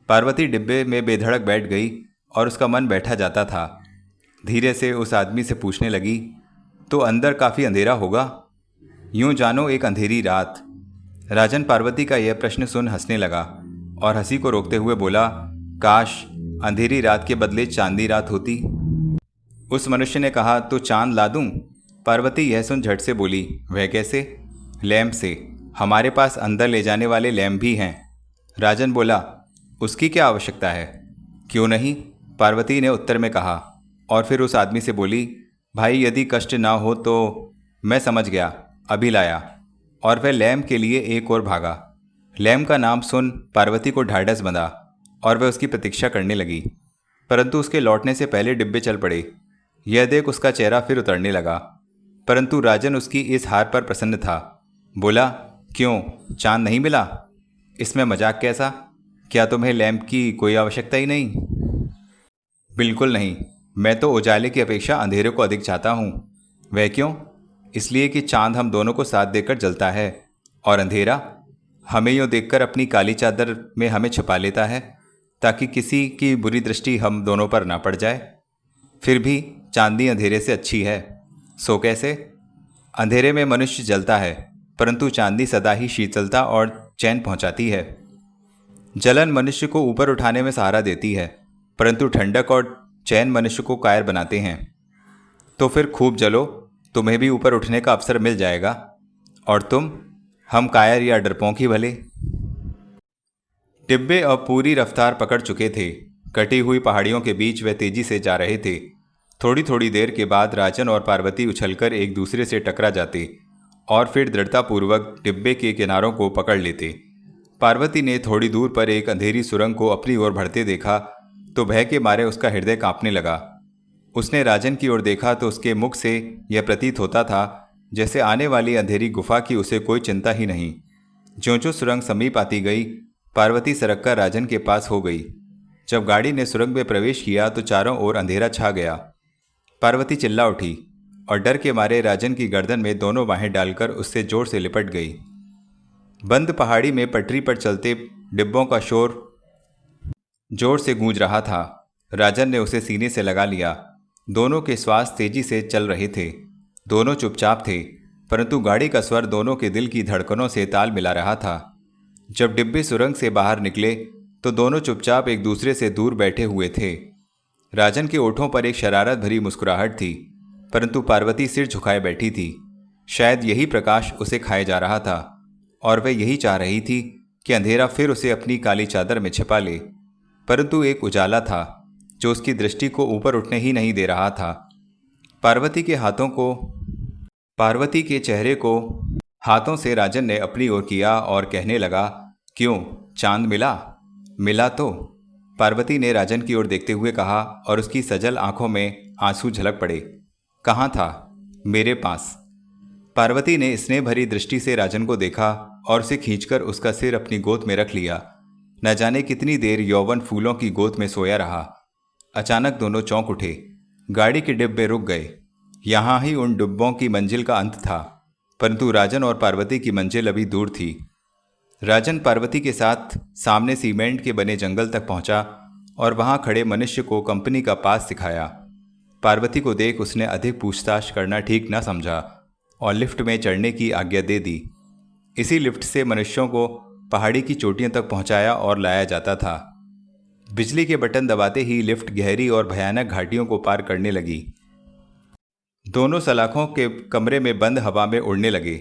पार्वती डिब्बे में बेधड़क बैठ गई और उसका मन बैठा जाता था। धीरे से उस आदमी से पूछने लगी, तो अंदर काफ़ी अंधेरा होगा? यूं जानो एक अंधेरी रात। राजन पार्वती का यह प्रश्न सुन हंसने लगा और हंसी को रोकते हुए बोला, काश अंधेरी रात के बदले चांदी रात होती। उस मनुष्य ने कहा, तो चांद ला दूं? पार्वती यह सुन झट से बोली, वह कैसे? लैंप से। हमारे पास अंदर ले जाने वाले लैंप भी हैं। राजन बोला, उसकी क्या आवश्यकता है? क्यों नहीं? पार्वती ने उत्तर में कहा और फिर उस आदमी से बोली, भाई यदि कष्ट ना हो तो। मैं समझ गया, अभी लाया। और वह लैंप के लिए एक और भागा। लैंप का नाम सुन पार्वती को ढाढ़स बंधा और वह उसकी प्रतीक्षा करने लगी, परंतु उसके लौटने से पहले डिब्बे चल पड़े। यह देख उसका चेहरा फिर उतरने लगा, परंतु राजन उसकी इस हार पर प्रसन्न था। बोला, क्यों, चांद नहीं मिला? इसमें मजाक कैसा? क्या तुम्हें लैंप की कोई आवश्यकता ही नहीं? बिल्कुल नहीं, मैं तो उजाले की अपेक्षा अंधेरे को अधिक चाहता हूँ। वह क्यों? इसलिए कि चांद हम दोनों को साथ देकर जलता है और अंधेरा हमें यूँ देखकर अपनी काली चादर में हमें छुपा लेता है ताकि किसी की बुरी दृष्टि हम दोनों पर ना पड़ जाए। फिर भी चांदनी अंधेरे से अच्छी है। सो कैसे? अंधेरे में मनुष्य जलता है, परंतु चांदनी सदा ही शीतलता और चैन पहुंचाती है। जलन मनुष्य को ऊपर उठाने में सहारा देती है, परंतु ठंडक और चैन मनुष्य को कायर बनाते हैं। तो फिर खूब जलो, तुम्हें भी ऊपर उठने का अवसर मिल जाएगा। और तुम, हम कायर या डरपोंक ही भले। डिब्बे अब पूरी रफ्तार पकड़ चुके थे। कटी हुई पहाड़ियों के बीच वे तेजी से जा रहे थे। थोड़ी थोड़ी देर के बाद राजन और पार्वती उछलकर एक दूसरे से टकरा जाते और फिर दृढ़तापूर्वक डिब्बे के किनारों को पकड़ लेते। पार्वती ने थोड़ी दूर पर एक अंधेरी सुरंग को अपनी ओर बढ़ते देखा तो भय के मारे उसका हृदय कांपने लगा। उसने राजन की ओर देखा तो उसके मुख से यह प्रतीत होता था जैसे आने वाली अंधेरी गुफा की उसे कोई चिंता ही नहीं। ज्यों-ज्यों सुरंग समीप आती गई, पार्वती सरककर राजन के पास हो गई। जब गाड़ी ने सुरंग में प्रवेश किया तो चारों ओर अंधेरा छा गया। पार्वती चिल्ला उठी और डर के मारे राजन की गर्दन में दोनों बाहें डालकर उससे जोर से लिपट गई। बंद पहाड़ी में पटरी पर चलते डिब्बों का शोर जोर से गूंज रहा था। राजन ने उसे सीने से लगा लिया। दोनों के श्वास तेजी से चल रहे थे। दोनों चुपचाप थे, परंतु गाड़ी का स्वर दोनों के दिल की धड़कनों से ताल मिला रहा था। जब डिब्बे सुरंग से बाहर निकले तो दोनों चुपचाप एक दूसरे से दूर बैठे हुए थे। राजन के ओठों पर एक शरारत भरी मुस्कुराहट थी, परंतु पार्वती सिर झुकाए बैठी थी। शायद यही प्रकाश उसे खाए जा रहा था और वह यही चाह रही थी कि अंधेरा फिर उसे अपनी काली चादर में छिपा ले। परंतु एक उजाला था जो उसकी दृष्टि को ऊपर उठने ही नहीं दे रहा था। पार्वती के चेहरे को हाथों से राजन ने अपनी ओर किया और कहने लगा, क्यों, चांद मिला? मिला तो? पार्वती ने राजन की ओर देखते हुए कहा और उसकी सजल आंखों में आंसू झलक पड़े। कहाँ था? मेरे पास। पार्वती ने स्नेह भरी दृष्टि से राजन को देखा और उसे खींचकर उसका सिर अपनी गोद में रख लिया। न जाने कितनी देर यौवन फूलों की गोद में सोया रहा। अचानक दोनों चौंक उठे। गाड़ी के डिब्बे रुक गए। यहाँ ही उन डिब्बों की मंजिल का अंत था, परंतु राजन और पार्वती की मंजिल अभी दूर थी। राजन पार्वती के साथ सामने सीमेंट के बने जंगल तक पहुंचा और वहां खड़े मनुष्य को कंपनी का पास दिखाया। पार्वती को देख उसने अधिक पूछताछ करना ठीक न समझा और लिफ्ट में चढ़ने की आज्ञा दे दी। इसी लिफ्ट से मनुष्यों को पहाड़ी की चोटियों तक पहुंचाया और लाया जाता था। बिजली के बटन दबाते ही लिफ्ट गहरी और भयानक घाटियों को पार करने लगी। दोनों सलाखों के कमरे में बंद हवा में उड़ने लगे।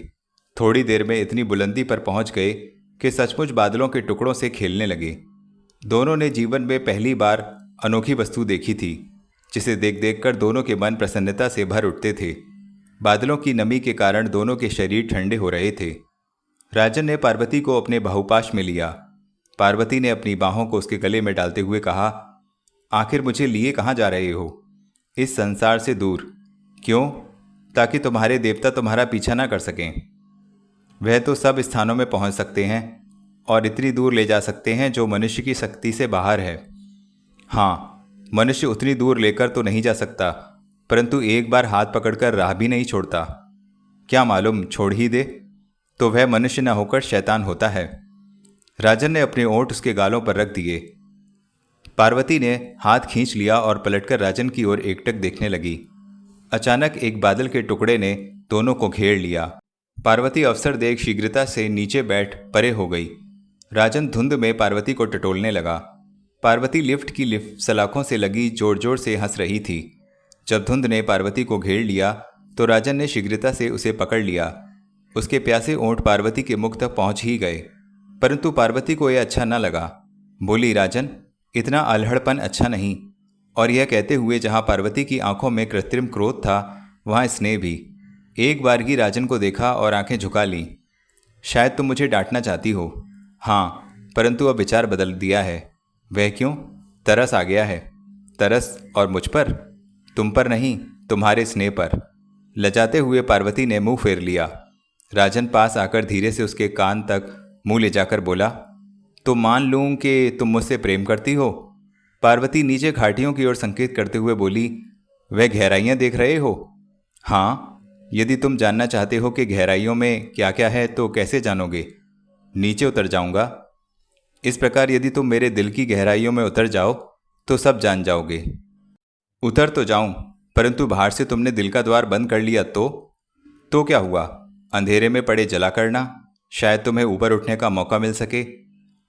थोड़ी देर में इतनी बुलंदी पर पहुंच गए कि सचमुच बादलों के टुकड़ों से खेलने लगे। दोनों ने जीवन में पहली बार अनोखी वस्तु देखी थी, जिसे देख देख कर दोनों के मन प्रसन्नता से भर उठते थे। बादलों की नमी के कारण दोनों के शरीर ठंडे हो रहे थे। राजन ने पार्वती को अपने बाहुपाश में लिया। पार्वती ने अपनी बाहों को उसके गले में डालते हुए कहा, आखिर मुझे लिए कहाँ जा रहे हो? इस संसार से दूर। क्यों? ताकि तुम्हारे देवता तुम्हारा पीछा ना कर सकें। वह तो सब स्थानों में पहुंच सकते हैं और इतनी दूर ले जा सकते हैं जो मनुष्य की शक्ति से बाहर है। हाँ, मनुष्य उतनी दूर लेकर तो नहीं जा सकता, परंतु एक बार हाथ पकड़कर राह भी नहीं छोड़ता। क्या मालूम छोड़ ही दे तो वह मनुष्य न होकर शैतान होता है। राजन ने अपने ओंठ उसके गालों पर रख दिए। पार्वती ने हाथ खींच लिया और पलटकर राजन की ओर एकटक देखने लगी। अचानक एक बादल के टुकड़े ने दोनों को घेर लिया। पार्वती अवसर देख शीघ्रता से नीचे बैठ परे हो गई। राजन धुंध में पार्वती को टटोलने लगा। पार्वती लिफ्ट की सलाखों से लगी जोर जोर से हंस रही थी। जब धुंध ने पार्वती को घेर लिया तो राजन ने शीघ्रता से उसे पकड़ लिया। उसके प्यासे ओंठ पार्वती के मुख तक पहुंच ही गए, परंतु पार्वती को यह अच्छा न लगा। बोली, राजन, इतना अल्हड़पन अच्छा नहीं। और यह कहते हुए जहां पार्वती की आंखों में कृत्रिम क्रोध था, वहां स्नेह भी। एक बार ही राजन को देखा और आंखें झुका लीं। शायद तुम मुझे डांटना चाहती हो। हाँ, परंतु अब विचार बदल दिया है। वह क्यों? तरस आ गया है। तरस? और मुझ पर? तुम पर नहीं, तुम्हारे स्नेह पर। लजाते हुए पार्वती ने मुंह फेर लिया। राजन पास आकर धीरे से उसके कान तक मुंह ले जाकर बोला, तो मान लूं कि तुम मुझसे प्रेम करती हो? पार्वती नीचे घाटियों की ओर संकेत करते हुए बोली, वह गहराइयां देख रहे हो? हाँ, यदि तुम जानना चाहते हो कि गहराइयों में क्या क्या है तो कैसे जानोगे? नीचे उतर जाऊंगा। इस प्रकार यदि तुम मेरे दिल की गहराइयों में उतर जाओ तो सब जान जाओगे। उतर तो जाऊं, परंतु बाहर से तुमने दिल का द्वार बंद कर लिया तो क्या हुआ? अंधेरे में पड़े जला करना। शायद तुम्हें ऊपर उठने का मौका मिल सके।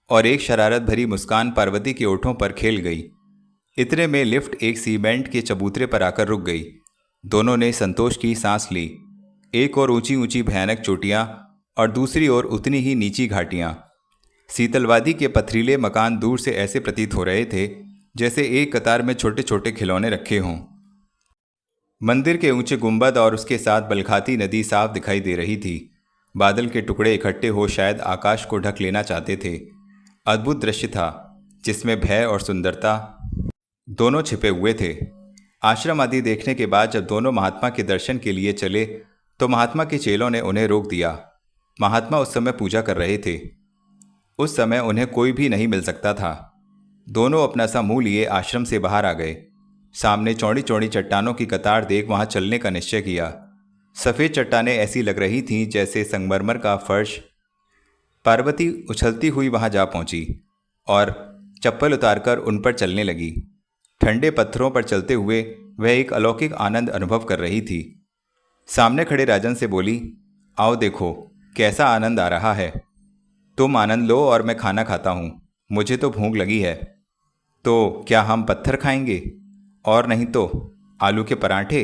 और एक शरारत भरी मुस्कान पार्वती के ओठों पर खेल गई। इतने में लिफ्ट एक सीमेंट के चबूतरे पर आकर रुक गई। दोनों ने संतोष की सांस ली। एक और ऊंची ऊंची भयानक चोटियां और दूसरी ओर उतनी ही नीची घाटियां। शीतलवादी के पथरीले मकान दूर से ऐसे प्रतीत हो रहे थे जैसे एक कतार में छोटे छोटे खिलौने रखे हों। मंदिर के ऊंचे गुंबद और उसके साथ बलखाती नदी साफ दिखाई दे रही थी। बादल के टुकड़े इकट्ठे हो शायद आकाश को ढक लेना चाहते थे। अद्भुत दृश्य था जिसमें भय और सुंदरता दोनों छिपे हुए थे। आश्रम आदि देखने के बाद जब दोनों महात्मा के दर्शन के लिए चले तो महात्मा के चेलों ने उन्हें रोक दिया। महात्मा उस समय पूजा कर रहे थे। उस समय उन्हें कोई भी नहीं मिल सकता था। दोनों अपना सा मुंह लिए आश्रम से बाहर आ गए। सामने चौड़ी चौड़ी चट्टानों की कतार देख वहां चलने का निश्चय किया। सफ़ेद चट्टानें ऐसी लग रही थीं जैसे संगमरमर का फर्श। पार्वती उछलती हुई वहां जा पहुंची और चप्पल उतारकर उन पर चलने लगी। ठंडे पत्थरों पर चलते हुए वह एक अलौकिक आनंद अनुभव कर रही थी। सामने खड़े राजन से बोली, आओ देखो कैसा आनंद आ रहा है। तुम आनंद लो और मैं खाना खाता हूँ। मुझे तो भूख लगी है। तो क्या हम पत्थर खाएंगे? और नहीं तो आलू के पराठे।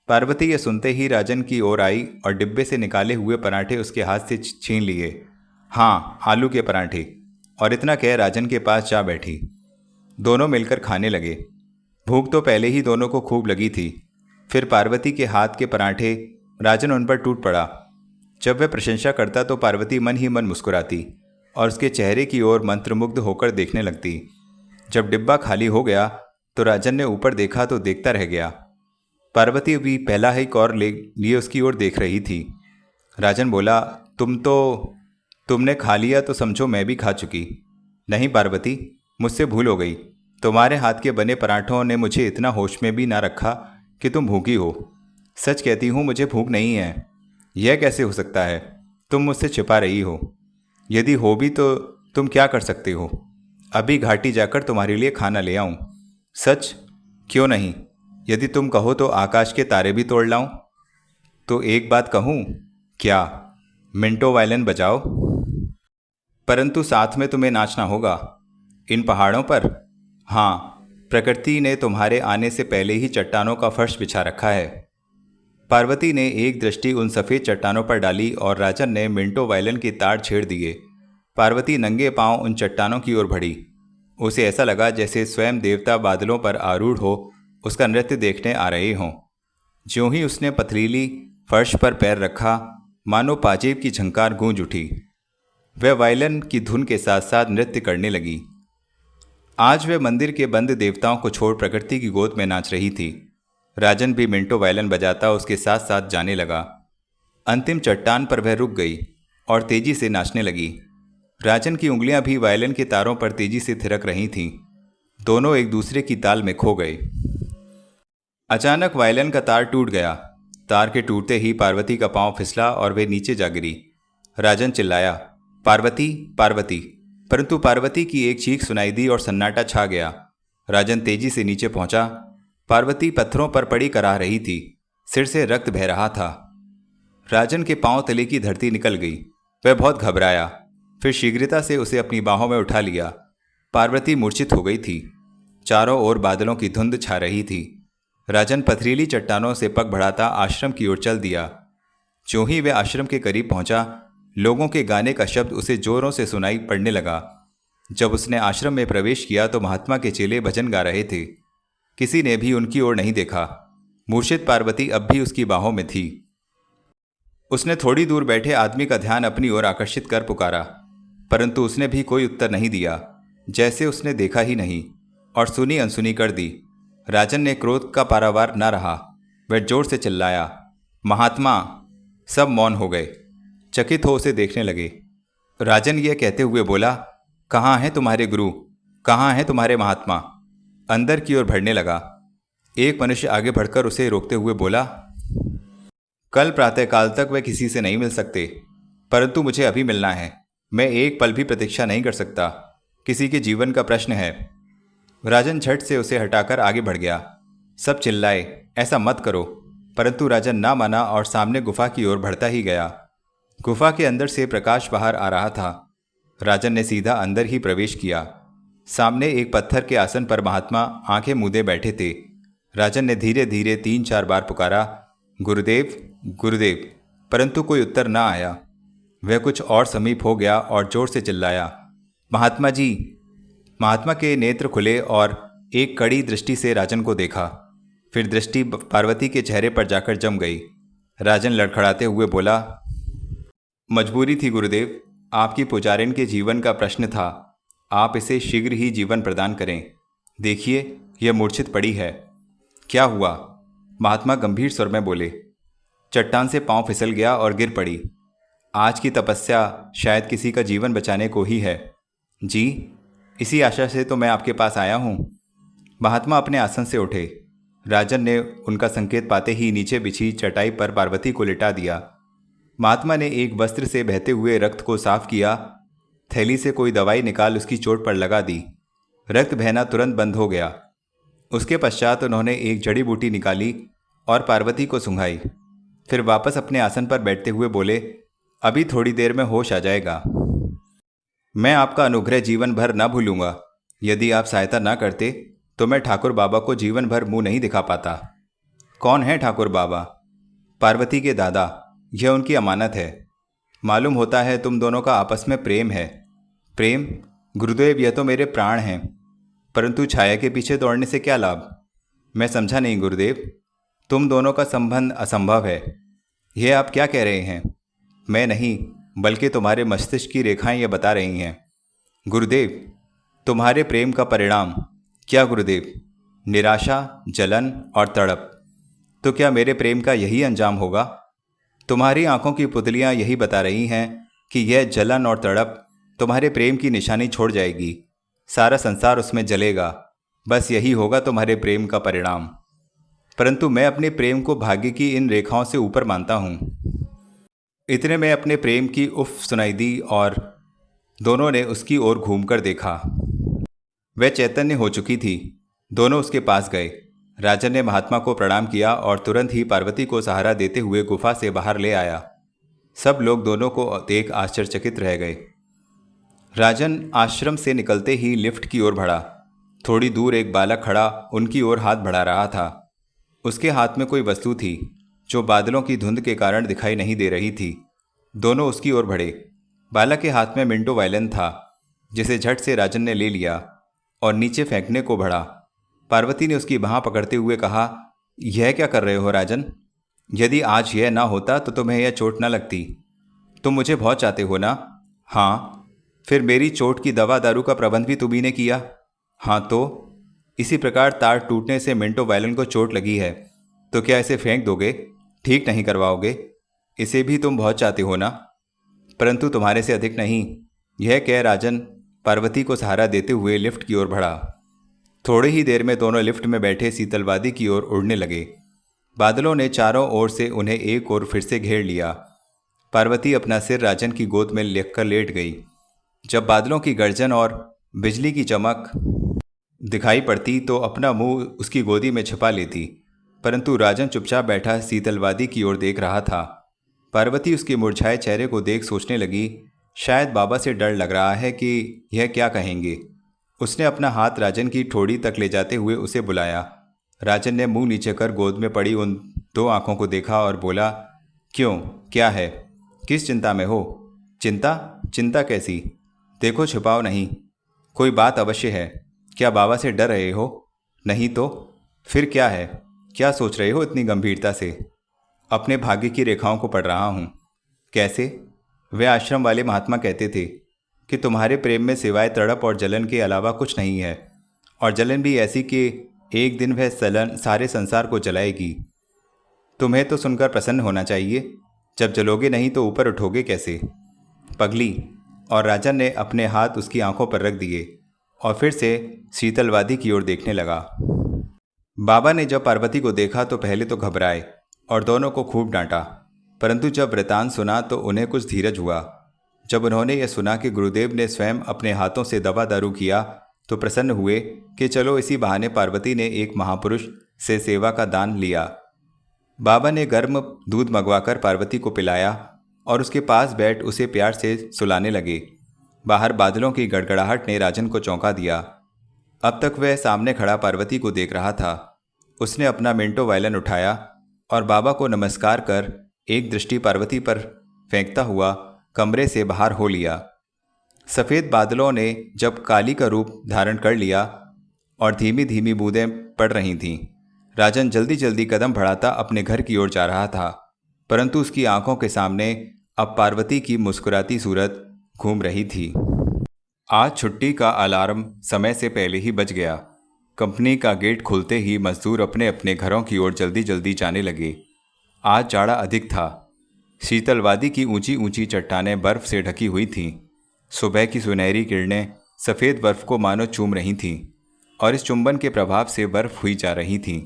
पार्वती ये सुनते ही राजन की ओर आई और डिब्बे से निकाले हुए पराठे उसके हाथ से छीन लिए। हाँ, आलू के पराठे। और इतना कह राजन के पास जा बैठी। दोनों मिलकर खाने लगे। भूख तो पहले ही दोनों को खूब लगी थी। फिर पार्वती के हाथ के पराठे राजन उन पर टूट पड़ा। जब वह प्रशंसा करता तो पार्वती मन ही मन मुस्कुराती और उसके चेहरे की ओर मंत्रमुग्ध होकर देखने लगती। जब डिब्बा खाली हो गया तो राजन ने ऊपर देखा तो देखता रह गया। पार्वती भी पहला ही कौर लिए उसकी ओर देख रही थी। राजन बोला, तुमने खा लिया तो समझो मैं भी खा चुकी। नहीं पार्वती, मुझसे भूल हो गई। तुम्हारे हाथ के बने पराठों ने मुझे इतना होश में भी ना रखा कि तुम भूखी हो। सच कहती हूँ, मुझे भूख नहीं है। यह कैसे हो सकता है? तुम मुझसे छिपा रही हो। यदि हो भी तो तुम क्या कर सकते हो? अभी घाटी जाकर तुम्हारे लिए खाना ले आऊं। सच? क्यों नहीं? यदि तुम कहो तो आकाश के तारे भी तोड़ लाऊं। तो एक बात कहूं? क्या? मिंटो वायलिन बजाओ। परंतु साथ में तुम्हें नाचना होगा। इन पहाड़ों पर? हाँ, प्रकृति ने तुम्हारे आने से पहले ही चट्टानों का फर्श बिछा रखा है। पार्वती ने एक दृष्टि उन सफ़ेद चट्टानों पर डाली और राजन ने मिंटो वायलिन के तार छेड़ दिए। पार्वती नंगे पांव उन चट्टानों की ओर बढ़ी। उसे ऐसा लगा जैसे स्वयं देवता बादलों पर आरूढ़ हो उसका नृत्य देखने आ रहे हों। ज्यों ही उसने पथरीली फर्श पर पैर रखा, मानो पाजेब की झंकार गूंज उठी। वह वायलिन की धुन के साथ साथ नृत्य करने लगी। आज वह मंदिर के बंद देवताओं को छोड़ प्रकृति की गोद में नाच रही थी। राजन भी मिंटो वायलिन बजाता उसके साथ साथ जाने लगा। अंतिम चट्टान पर वह रुक गई और तेजी से नाचने लगी। राजन की उंगलियां भी वायलिन के तारों पर तेजी से थिरक रही थीं। दोनों एक दूसरे की ताल में खो गए। अचानक वायलिन का तार टूट गया। तार के टूटते ही पार्वती का पांव फिसला और वे नीचे जा गिरी। राजन चिल्लाया, पार्वती, पार्वती। परंतु पार्वती की एक चीख सुनाई दी और सन्नाटा छा गया। राजन तेजी से नीचे पहुंचा। पार्वती पत्थरों पर पड़ी करा रही थी। सिर से रक्त बह रहा था। राजन के पांव तले की धरती निकल गई। वह बहुत घबराया। फिर शीघ्रता से उसे अपनी बाहों में उठा लिया। पार्वती मूर्छित हो गई थी। चारों ओर बादलों की धुंध छा रही थी। राजन पथरीली चट्टानों से पग बढ़ाता आश्रम की ओर चल दिया। ज्यों ही वह आश्रम के करीब पहुंचा, लोगों के गाने का शब्द उसे जोरों से सुनाई पड़ने लगा। जब उसने आश्रम में प्रवेश किया तो महात्मा के चेले भजन गा रहे थे। किसी ने भी उनकी ओर नहीं देखा। मूर्छित पार्वती अब भी उसकी बाहों में थी। उसने थोड़ी दूर बैठे आदमी का ध्यान अपनी ओर आकर्षित कर पुकारा, परंतु उसने भी कोई उत्तर नहीं दिया, जैसे उसने देखा ही नहीं, और सुनी अनसुनी कर दी। राजन ने क्रोध का पारावार न रहा। वह जोर से चिल्लाया, महात्मा! सब मौन हो गए, चकित हो उसे देखने लगे। राजन यह कहते हुए बोला, कहाँ हैं तुम्हारे गुरु? कहाँ हैं तुम्हारे महात्मा? अंदर की ओर बढ़ने लगा। एक मनुष्य आगे बढ़कर उसे रोकते हुए बोला, कल प्रातःकाल तक वे किसी से नहीं मिल सकते, परंतु मुझे अभी मिलना है। मैं एक पल भी प्रतीक्षा नहीं कर सकता। किसी के जीवन का प्रश्न है। राजन झट से उसे हटाकर आगे बढ़ गया। सब चिल्लाए, ऐसा मत करो, परंतु राजन ना माना और सामने गुफा की ओर बढ़ता ही गया। गुफा के अंदर से प्रकाश बाहर आ रहा था। राजन ने सीधा अंदर ही प्रवेश किया। सामने एक पत्थर के आसन पर महात्मा आंखें मूंदे बैठे थे। राजन ने धीरे धीरे 3-4 बार पुकारा, गुरुदेव गुरुदेव, परंतु कोई उत्तर न आया। वह कुछ और समीप हो गया और जोर से चिल्लाया, महात्मा जी। महात्मा के नेत्र खुले और एक कड़ी दृष्टि से राजन को देखा। फिर दृष्टि पार्वती के चेहरे पर जाकर जम गई। राजन लड़खड़ाते हुए बोला, मजबूरी थी गुरुदेव, आपकी पुजारिन के जीवन का प्रश्न था। आप इसे शीघ्र ही जीवन प्रदान करें। देखिए, यह मूर्छित पड़ी है। क्या हुआ? महात्मा गंभीर स्वर में बोले। चट्टान से पांव फिसल गया और गिर पड़ी। आज की तपस्या शायद किसी का जीवन बचाने को ही है। जी, इसी आशा से तो मैं आपके पास आया हूँ। महात्मा अपने आसन से उठे। राजन ने उनका संकेत पाते ही नीचे बिछी चटाई पर पार्वती को लिटा दिया। महात्मा ने एक वस्त्र से बहते हुए रक्त को साफ किया। थैली से कोई दवाई निकाल उसकी चोट पर लगा दी। रक्त बहना तुरंत बंद हो गया। उसके पश्चात उन्होंने एक जड़ी बूटी निकाली और पार्वती को सूंघाई। फिर वापस अपने आसन पर बैठते हुए बोले, अभी थोड़ी देर में होश आ जाएगा। मैं आपका अनुग्रह जीवन भर न भूलूंगा। यदि आप सहायता न करते तो मैं ठाकुर बाबा को जीवन भर मुंह नहीं दिखा पाता। कौन है ठाकुर बाबा? पार्वती के दादा। यह उनकी अमानत है। मालूम होता है तुम दोनों का आपस में प्रेम है। प्रेम? गुरुदेव, यह तो मेरे प्राण हैं। परंतु छाया के पीछे दौड़ने से क्या लाभ? मैं समझा नहीं गुरुदेव। तुम दोनों का संबंध असंभव है। यह आप क्या कह रहे हैं? मैं नहीं, बल्कि तुम्हारे मस्तिष्क की रेखाएं यह बता रही हैं। गुरुदेव, तुम्हारे प्रेम का परिणाम क्या गुरुदेव? निराशा, जलन और तड़प। तो क्या मेरे प्रेम का यही अंजाम होगा? तुम्हारी आंखों की पुतलियां यही बता रही हैं कि यह जलन और तड़प तुम्हारे प्रेम की निशानी छोड़ जाएगी। सारा संसार उसमें जलेगा। बस यही होगा तुम्हारे प्रेम का परिणाम। परंतु मैं अपने प्रेम को भाग्य की इन रेखाओं से ऊपर मानता हूँ। इतने में अपने प्रेम की उफ सुनाई दी और दोनों ने उसकी ओर घूमकर देखा। वह चैतन्य हो चुकी थी। दोनों उसके पास गए। राजन ने महात्मा को प्रणाम किया और तुरंत ही पार्वती को सहारा देते हुए गुफा से बाहर ले आया। सब लोग दोनों को देख आश्चर्यचकित रह गए। राजन आश्रम से निकलते ही लिफ्ट की ओर बढ़ा। थोड़ी दूर एक बालक खड़ा उनकी ओर हाथ बढ़ा रहा था। उसके हाथ में कोई वस्तु थी जो बादलों की धुंध के कारण दिखाई नहीं दे रही थी। दोनों उसकी ओर बढ़े। बालक के हाथ में मिंटो वायलिन था, जिसे झट से राजन ने ले लिया और नीचे फेंकने को बढ़ा। पार्वती ने उसकी बाँह पकड़ते हुए कहा, यह क्या कर रहे हो राजन? यदि आज यह ना होता तो तुम्हें यह चोट न लगती। तुम मुझे बहुत चाहते हो ना? हाँ। फिर मेरी चोट की दवा दारू का प्रबंध भी तुम्ही ने किया? हाँ। तो इसी प्रकार तार टूटने से मिंटो वायलिन को चोट लगी है, तो क्या इसे फेंक दोगे? ठीक नहीं करवाओगे? इसे भी तुम बहुत चाहते हो ना? परंतु तुम्हारे से अधिक नहीं। यह कह राजन पार्वती को सहारा देते हुए लिफ्ट की ओर बढ़ा। थोड़ी ही देर में दोनों लिफ्ट में बैठे शीतलवादी की ओर उड़ने लगे। बादलों ने चारों ओर से उन्हें एक ओर फिर से घेर लिया। पार्वती अपना सिर राजन की गोद में लेकर लेट गई। जब बादलों की गर्जन और बिजली की चमक दिखाई पड़ती तो अपना मुंह उसकी गोदी में छिपा लेती, परंतु राजन चुपचाप बैठा शीतलवादी की ओर देख रहा था। पार्वती उसके मुरझाए चेहरे को देख सोचने लगी, शायद बाबा से डर लग रहा है कि यह क्या कहेंगे। उसने अपना हाथ राजन की ठोड़ी तक ले जाते हुए उसे बुलाया। राजन ने मुंह नीचे कर गोद में पड़ी उन दो आंखों को देखा और बोला, क्यों, क्या है? किस चिंता में हो? चिंता? चिंता कैसी? देखो, छिपाओ नहीं। कोई बात अवश्य है। क्या बाबा से डर रहे हो? नहीं तो फिर क्या है? क्या सोच रहे हो इतनी गंभीरता से? अपने भाग्य की रेखाओं को पढ़ रहा हूँ। कैसे? वे आश्रम वाले महात्मा कहते थे कि तुम्हारे प्रेम में सिवाय तड़प और जलन के अलावा कुछ नहीं है, और जलन भी ऐसी कि एक दिन वह जलन सारे संसार को जलाएगी। तुम्हें तो सुनकर प्रसन्न होना चाहिए। जब जलोगे नहीं तो ऊपर उठोगे कैसे? पगली। और राजन ने अपने हाथ उसकी आंखों पर रख दिए और फिर से शीतलवादी की ओर देखने लगा। बाबा ने जब पार्वती को देखा तो पहले तो घबराए और दोनों को खूब डांटा, परंतु जब वृतांत सुना तो उन्हें कुछ धीरज हुआ। जब उन्होंने यह सुना कि गुरुदेव ने स्वयं अपने हाथों से दवा दारू किया तो प्रसन्न हुए कि चलो इसी बहाने पार्वती ने एक महापुरुष से सेवा का दान लिया। बाबा ने गर्म दूध मंगवाकर पार्वती को पिलाया और उसके पास बैठ उसे प्यार से सुलाने लगे। बाहर बादलों की गड़गड़ाहट ने राजन को चौंका दिया। अब तक वह सामने खड़ा पार्वती को देख रहा था। उसने अपना मिंटो वायलिन उठाया और बाबा को नमस्कार कर एक दृष्टि पार्वती पर फेंकता हुआ कमरे से बाहर हो लिया। सफ़ेद बादलों ने जब काली का रूप धारण कर लिया और धीमी धीमी बूंदें पड़ रही थीं, राजन जल्दी जल्दी कदम बढ़ाता अपने घर की ओर जा रहा था, परंतु उसकी आंखों के सामने अब पार्वती की मुस्कुराती सूरत घूम रही थी। आज छुट्टी का अलार्म समय से पहले ही बज गया। कंपनी का गेट खुलते ही मजदूर अपने अपने घरों की ओर जल्दी जल्दी जाने लगे। आज जाड़ा अधिक था। शीतल वादी की ऊंची ऊंची चट्टानें बर्फ से ढकी हुई थीं। सुबह की सुनहरी किरणें सफ़ेद बर्फ को मानो चूम रही थीं और इस चुंबन के प्रभाव से बर्फ हुई जा रही थी।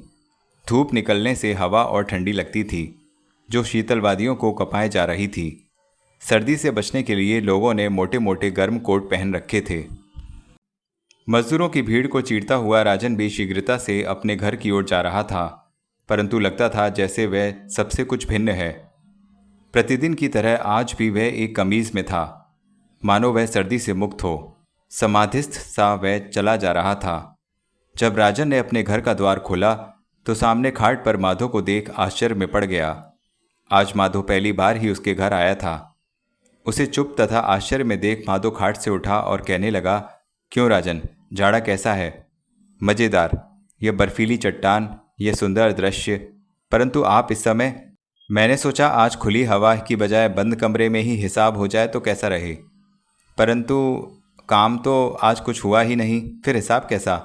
धूप निकलने से हवा और ठंडी लगती थी, जो शीतल वादियों को कपाए जा रही थी। सर्दी से बचने के लिए लोगों ने मोटे मोटे गर्म कोट पहन रखे थे। मजदूरों की भीड़ को चीरता हुआ राजन भी शीघ्रता से अपने घर की ओर जा रहा था, परंतु लगता था जैसे वह सबसे कुछ भिन्न है। प्रतिदिन की तरह आज भी वह एक कमीज में था, मानो वह सर्दी से मुक्त हो। समाधिस्थ सा वह चला जा रहा था। जब राजन ने अपने घर का द्वार खोला तो सामने खाट पर माधो को देख आश्चर्य में पड़ गया। आज माधो पहली बार ही उसके घर आया था। उसे चुप तथा आश्चर्य में देख माधो खाट से उठा और कहने लगा, क्यों राजन, जाड़ा कैसा है? मज़ेदार, यह बर्फीली चट्टान, यह सुंदर दृश्य। परंतु आप इस समय? मैंने सोचा आज खुली हवा की बजाय बंद कमरे में ही हिसाब हो जाए तो कैसा रहे, परंतु काम तो आज कुछ हुआ ही नहीं, फिर हिसाब कैसा?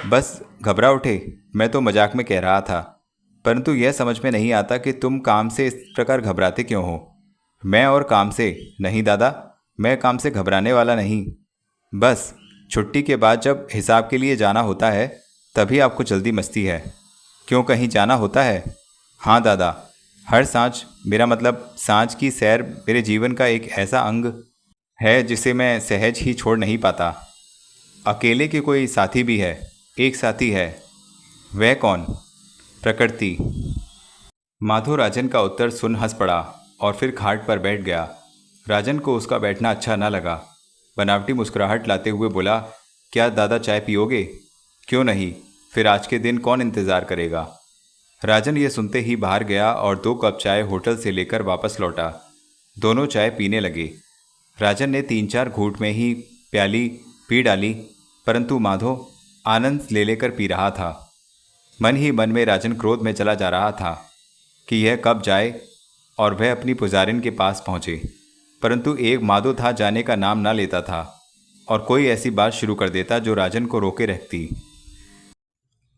बस घबरा उठे, मैं तो मजाक में कह रहा था, परंतु यह समझ में नहीं आता कि तुम काम से इस प्रकार घबराते क्यों हो? मैं और काम से? नहीं दादा, मैं काम से घबराने वाला नहीं। बस छुट्टी के बाद जब हिसाब के लिए जाना होता है तभी आपको जल्दी मस्ती है। क्यों, कहीं जाना होता है? हाँ दादा, हर सांझ, मेरा मतलब सांझ की सैर मेरे जीवन का एक ऐसा अंग है जिसे मैं सहज ही छोड़ नहीं पाता। अकेले के कोई साथी भी है, एक साथी है। वह कौन? प्रकृति। माधो राजन का उत्तर सुन हंस पड़ा और फिर खाट पर बैठ गया। राजन को उसका बैठना अच्छा न लगा। बनावटी मुस्कुराहट लाते हुए बोला, क्या दादा चाय पियोगे? क्यों नहीं, फिर आज के दिन कौन इंतज़ार करेगा? राजन ये सुनते ही बाहर गया और 2 कप चाय होटल से लेकर वापस लौटा। दोनों चाय पीने लगे। राजन ने 3-4 घूंट में ही प्याली पी डाली, परंतु माधो आनंद ले लेकर पी रहा था। मन ही मन में राजन क्रोध में चला जा रहा था कि यह कब जाए और वह अपनी पुजारिन के पास पहुँचे, परंतु एक माधो था जाने का नाम ना लेता था और कोई ऐसी बात शुरू कर देता जो राजन को रोके रखती।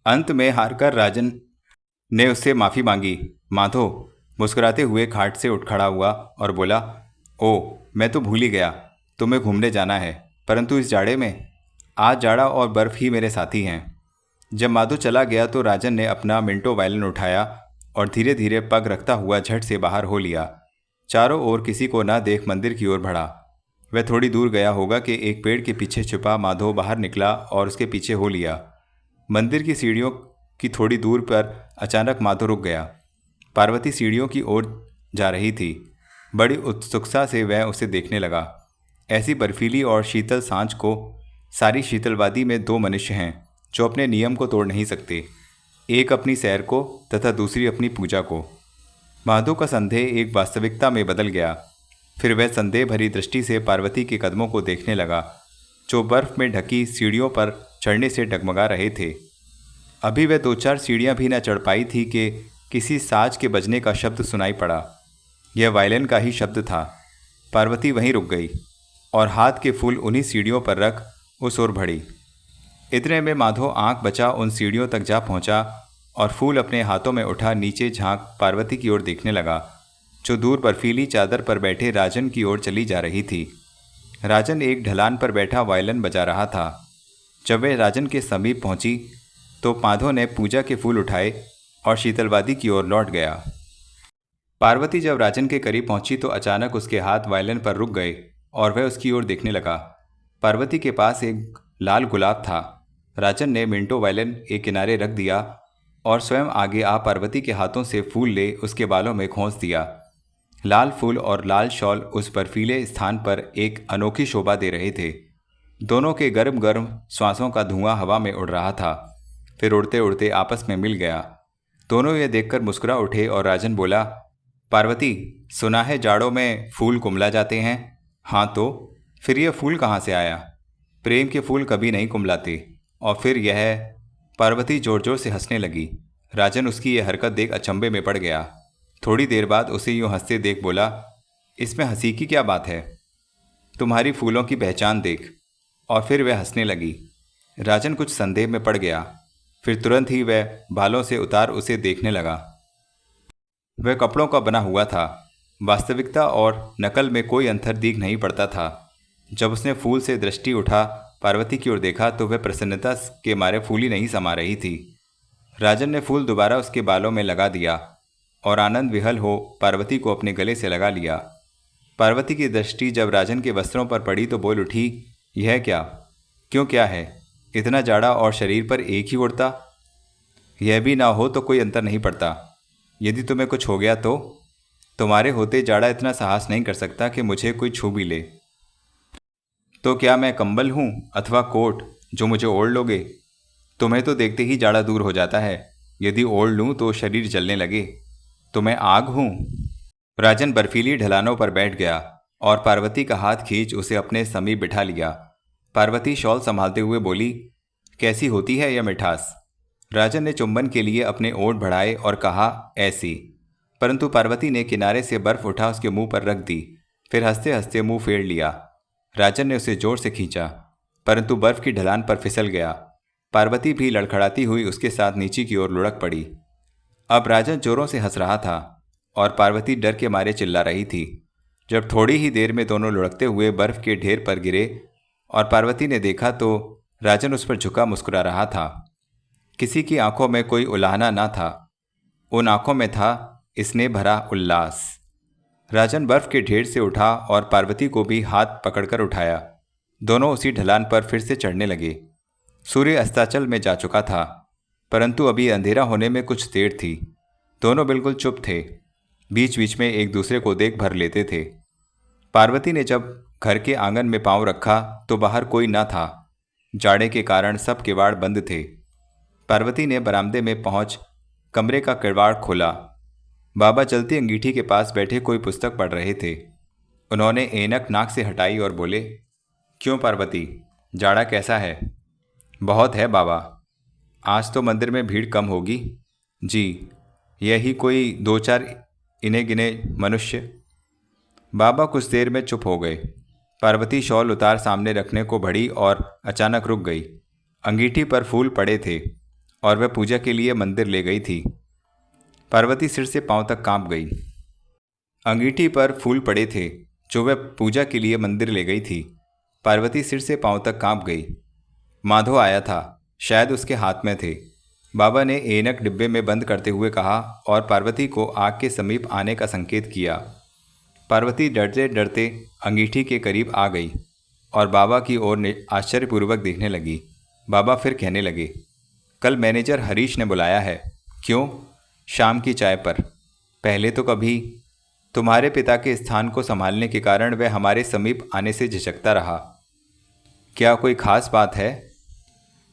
अंत में हारकर राजन ने उससे माफ़ी मांगी। माधो मुस्कुराते हुए खाट से उठ खड़ा हुआ और बोला, ओ, मैं तो भूल ही गया, तुम्हें घूमने जाना है, परंतु इस जाड़े में? आज जाड़ा और बर्फ़ ही मेरे साथी हैं। जब माधो चला गया तो राजन ने अपना मिंटो वायलिन उठाया और धीरे धीरे पग रखता हुआ झट से बाहर हो लिया। चारों ओर किसी को न देख मंदिर की ओर बढ़ा। वह थोड़ी दूर गया होगा कि एक पेड़ के पीछे छुपा माधो बाहर निकला और उसके पीछे हो लिया। मंदिर की सीढ़ियों की थोड़ी दूर पर अचानक माधो रुक गया। पार्वती सीढ़ियों की ओर जा रही थी। बड़ी उत्सुकता से वह उसे देखने लगा। ऐसी बर्फीली और शीतल सांझ को सारी शीतलवादी में 2 मनुष्य हैं जो अपने नियम को तोड़ नहीं सकते, एक अपनी सैर को तथा दूसरी अपनी पूजा को। माधो का संदेह एक वास्तविकता में बदल गया। फिर वह संदेह भरी दृष्टि से पार्वती के कदमों को देखने लगा, जो बर्फ में ढकी सीढ़ियों पर चढ़ने से डगमगा रहे थे। अभी वह 2-4 सीढ़ियाँ भी न चढ़ पाई थी कि किसी साज के बजने का शब्द सुनाई पड़ा। यह वायलिन का ही शब्द था। पार्वती वहीं रुक गई और हाथ के फूल उन्हीं सीढ़ियों पर रख उस ओर बढ़ी। इतने में माधो आंख बचा उन सीढ़ियों तक जा पहुंचा और फूल अपने हाथों में उठा नीचे झांक पार्वती की ओर देखने लगा, जो दूर बर्फीली चादर पर बैठे राजन की ओर चली जा रही थी। राजन एक ढलान पर बैठा वायलिन बजा रहा था। जब वह राजन के समीप पहुंची तो माधो ने पूजा के फूल उठाए और शीतलवादी की ओर लौट गया। पार्वती जब राजन के करीब पहुंची तो अचानक उसके हाथ वायलिन पर रुक गए और वह उसकी ओर देखने लगा। पार्वती के पास एक लाल गुलाब था। राजन ने मिंटो वायलिन एक किनारे रख दिया और स्वयं आगे आ पार्वती के हाथों से फूल ले उसके बालों में खोंस दिया। लाल फूल और लाल शॉल उस बर्फीले स्थान पर एक अनोखी शोभा दे रहे थे। दोनों के गर्म गर्म श्वासों का धुआं हवा में उड़ रहा था, फिर उड़ते उड़ते आपस में मिल गया। दोनों ये देखकर मुस्कुरा उठे और राजन बोला, पार्वती, सुना है जाड़ों में फूल कुम्हला जाते हैं। हाँ तो फिर यह फूल कहाँ से आया? प्रेम के फूल कभी नहीं कुम्हलाते। और फिर यह। पार्वती जोर जोर से हंसने लगी। राजन उसकी यह हरकत देख अचंभे में पड़ गया। थोड़ी देर बाद उसे यूं हंसते देख बोला, इसमें हंसी की क्या बात है? तुम्हारी फूलों की पहचान देख। और फिर वह हंसने लगी। राजन कुछ संदेह में पड़ गया। फिर तुरंत ही वह बालों से उतार उसे देखने लगा। वह कपड़ों का बना हुआ था। वास्तविकता और नकल में कोई अंतर दिख नहीं पड़ता था। जब उसने फूल से दृष्टि उठा पार्वती की ओर देखा तो वह प्रसन्नता के मारे फूली नहीं समा रही थी। राजन ने फूल दोबारा उसके बालों में लगा दिया और आनंद विहल हो पार्वती को अपने गले से लगा लिया। पार्वती की दृष्टि जब राजन के वस्त्रों पर पड़ी तो बोल उठी, यह क्या? क्यों, क्या है? इतना जाड़ा और शरीर पर एक ही उड़ता? यह भी ना हो तो कोई अंतर नहीं पड़ता। यदि तुम्हें कुछ हो गया तो? तुम्हारे होते जाड़ा इतना साहस नहीं कर सकता कि मुझे कोई छू भी ले। तो क्या मैं कंबल हूँ अथवा कोट जो मुझे ओढ़ लोगे? तुम्हें तो देखते ही जाड़ा दूर हो जाता है। यदि ओढ़ लूँ तो शरीर जलने लगे। तो मैं आग हूँ? राजन बर्फीली ढलानों पर बैठ गया और पार्वती का हाथ खींच उसे अपने समीप बिठा लिया। पार्वती शॉल संभालते हुए बोली, कैसी होती है यह मिठास? राजन ने चुंबन के लिए अपने ओंठ बढ़ाए और कहा, ऐसी। परंतु पार्वती ने किनारे से बर्फ उठा उसके मुंह पर रख दी। फिर हंसते हंसते मुंह फेर लिया। राजन ने उसे जोर से खींचा, परंतु बर्फ की ढलान पर फिसल गया। पार्वती भी लड़खड़ाती हुई उसके साथ नीचे की ओर लुढ़क पड़ी। अब राजन जोरों से हंस रहा था और पार्वती डर के मारे चिल्ला रही थी। जब थोड़ी ही देर में दोनों लुढ़कते हुए बर्फ के ढेर पर गिरे और पार्वती ने देखा तो राजन उस पर झुका मुस्कुरा रहा था। किसी की आंखों में कोई उलाहना ना था। उन आंखों में था इसने भरा उल्लास। राजन बर्फ के ढेर से उठा और पार्वती को भी हाथ पकड़कर उठाया। दोनों उसी ढलान पर फिर से चढ़ने लगे। सूर्य अस्ताचल में जा चुका था, परंतु अभी अंधेरा होने में कुछ देर थी। दोनों बिल्कुल चुप थे, बीच बीच में एक दूसरे को देख भर लेते थे। पार्वती ने जब घर के आंगन में पांव रखा तो बाहर कोई न था। जाड़े के कारण सब किवाड़ बंद थे। पार्वती ने बरामदे में पहुंच कमरे का किवाड़ खोला। बाबा जलती अंगीठी के पास बैठे कोई पुस्तक पढ़ रहे थे। उन्होंने ऐनक नाक से हटाई और बोले, क्यों पार्वती, जाड़ा कैसा है? बहुत है बाबा। आज तो मंदिर में भीड़ कम होगी। जी, यही कोई 2-4 इने गिने मनुष्य। बाबा कुछ देर में चुप हो गए। पार्वती शॉल उतार सामने रखने को बढ़ी और अचानक रुक गई। अंगीठी पर फूल पड़े थे और वह पूजा के लिए मंदिर ले गई थी। पार्वती सिर से पांव तक कांप गई। अंगीठी पर फूल पड़े थे जो वह पूजा के लिए मंदिर ले गई थी। पार्वती सिर से पांव तक कांप गई। माधो आया था, शायद उसके हाथ में थे। बाबा ने ऐनक डिब्बे में बंद करते हुए कहा और पार्वती को आग के समीप आने का संकेत किया। पार्वती डरते डरते अंगीठी के करीब आ गई और बाबा की ओर आश्चर्यपूर्वक देखने लगी। बाबा फिर कहने लगे, कल मैनेजर हरीश ने बुलाया है। क्यों? शाम की चाय पर। पहले तो कभी। तुम्हारे पिता के स्थान को संभालने के कारण वह हमारे समीप आने से झिझकता रहा। क्या कोई खास बात है?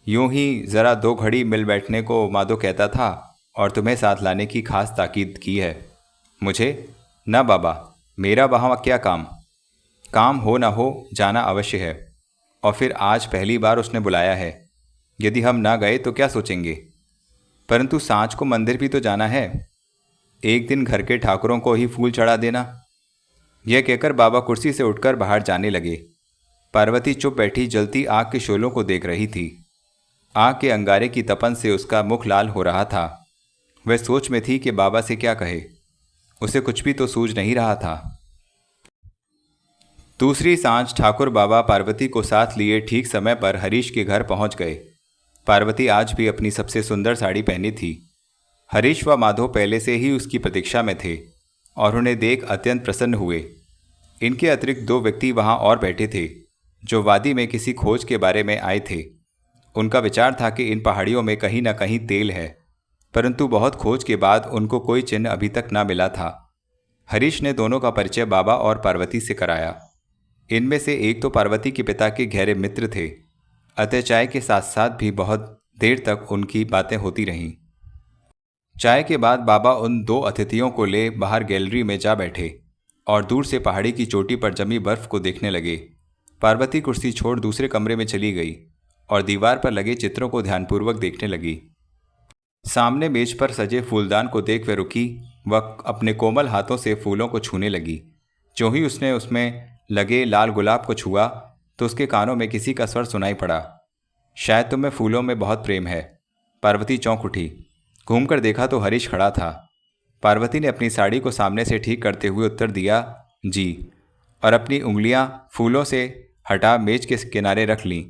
यूं ही ज़रा 2 घड़ी मिल बैठने को माधो कहता था और तुम्हें साथ लाने की खास ताकीद की है। मुझे? ना बाबा, मेरा वहाँ क्या काम? काम हो ना हो जाना अवश्य है। और फिर आज पहली बार उसने बुलाया है। यदि हम ना गए तो क्या सोचेंगे? परंतु सांझ को मंदिर भी तो जाना है। एक दिन घर के ठाकुरों को ही फूल चढ़ा देना। यह कहकर बाबा कुर्सी से उठकर बाहर जाने लगे। पार्वती चुप बैठी जलती आग के शोलों को देख रही थी। आग के अंगारे की तपन से उसका मुख लाल हो रहा था। वह सोच में थी कि बाबा से क्या कहे। उसे कुछ भी तो सूझ नहीं रहा था। दूसरी सांझ ठाकुर बाबा पार्वती को साथ लिए ठीक समय पर हरीश के घर पहुंच गए। पार्वती आज भी अपनी सबसे सुंदर साड़ी पहनी थी। हरीश व माधो पहले से ही उसकी प्रतीक्षा में थे और उन्हें देख अत्यंत प्रसन्न हुए। इनके अतिरिक्त 2 व्यक्ति वहां और बैठे थे जो वादी में किसी खोज के बारे में आए थे। उनका विचार था कि इन पहाड़ियों में कहीं ना कहीं तेल है, परंतु बहुत खोज के बाद उनको कोई चिन्ह अभी तक ना मिला था। हरीश ने दोनों का परिचय बाबा और पार्वती से कराया। इनमें से एक तो पार्वती के पिता के गहरे मित्र थे, अतः चाय के साथ साथ भी बहुत देर तक उनकी बातें होती रहीं। चाय के बाद बाबा उन दो अतिथियों को ले बाहर गैलरी में जा बैठे और दूर से पहाड़ी की चोटी पर जमी बर्फ को देखने लगे। पार्वती कुर्सी छोड़ दूसरे कमरे में चली गई और दीवार पर लगे चित्रों को ध्यानपूर्वक देखने लगी। सामने मेज पर सजे फूलदान को देख वह रुकी। वह अपने कोमल हाथों से फूलों को छूने लगी। जो ही उसने उसमें लगे लाल गुलाब को छुआ तो उसके कानों में किसी का स्वर सुनाई पड़ा, शायद तुम्हें फूलों में बहुत प्रेम है। पार्वती चौंक उठी। घूमकर देखा तो हरीश खड़ा था। पार्वती ने अपनी साड़ी को सामने से ठीक करते हुए उत्तर दिया, जी, और अपनी उंगलियां फूलों से हटा मेज के किनारे रख लीं।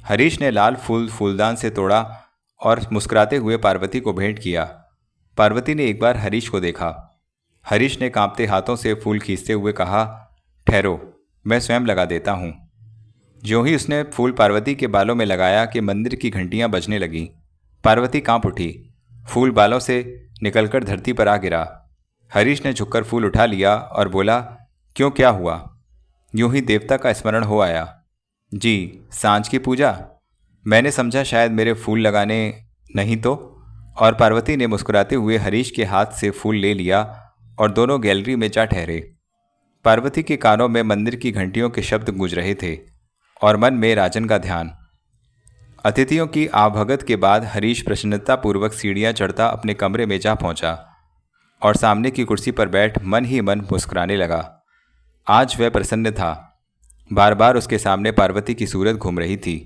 हरीश ने लाल फूल फूलदान से तोड़ा और मुस्कुराते हुए पार्वती को भेंट किया। पार्वती ने एक बार हरीश को देखा। हरीश ने कांपते हाथों से फूल खींचते हुए कहा, ठहरो, मैं स्वयं लगा देता हूँ। ज्यों ही उसने फूल पार्वती के बालों में लगाया कि मंदिर की घंटियां बजने लगीं। पार्वती कांप उठी। फूल बालों से निकलकर धरती पर आ गिरा। हरीश ने झुककर फूल उठा लिया और बोला, क्यों, क्या हुआ? यूं ही देवता का स्मरण हो आया। जी, सांझ की पूजा। मैंने समझा शायद मेरे फूल लगाने नहीं तो। और पार्वती ने मुस्कुराते हुए हरीश के हाथ से फूल ले लिया और दोनों गैलरी में जा ठहरे। पार्वती के कानों में मंदिर की घंटियों के शब्द गूंज रहे थे और मन में राजन का ध्यान। अतिथियों की आवभगत के बाद हरीश प्रसन्नतापूर्वक सीढ़ियां चढ़ता अपने कमरे में जा पहुंचा और सामने की कुर्सी पर बैठ मन ही मन मुस्कुराने लगा। आज वह प्रसन्न था। बार बार उसके सामने पार्वती की सूरत घूम रही थी।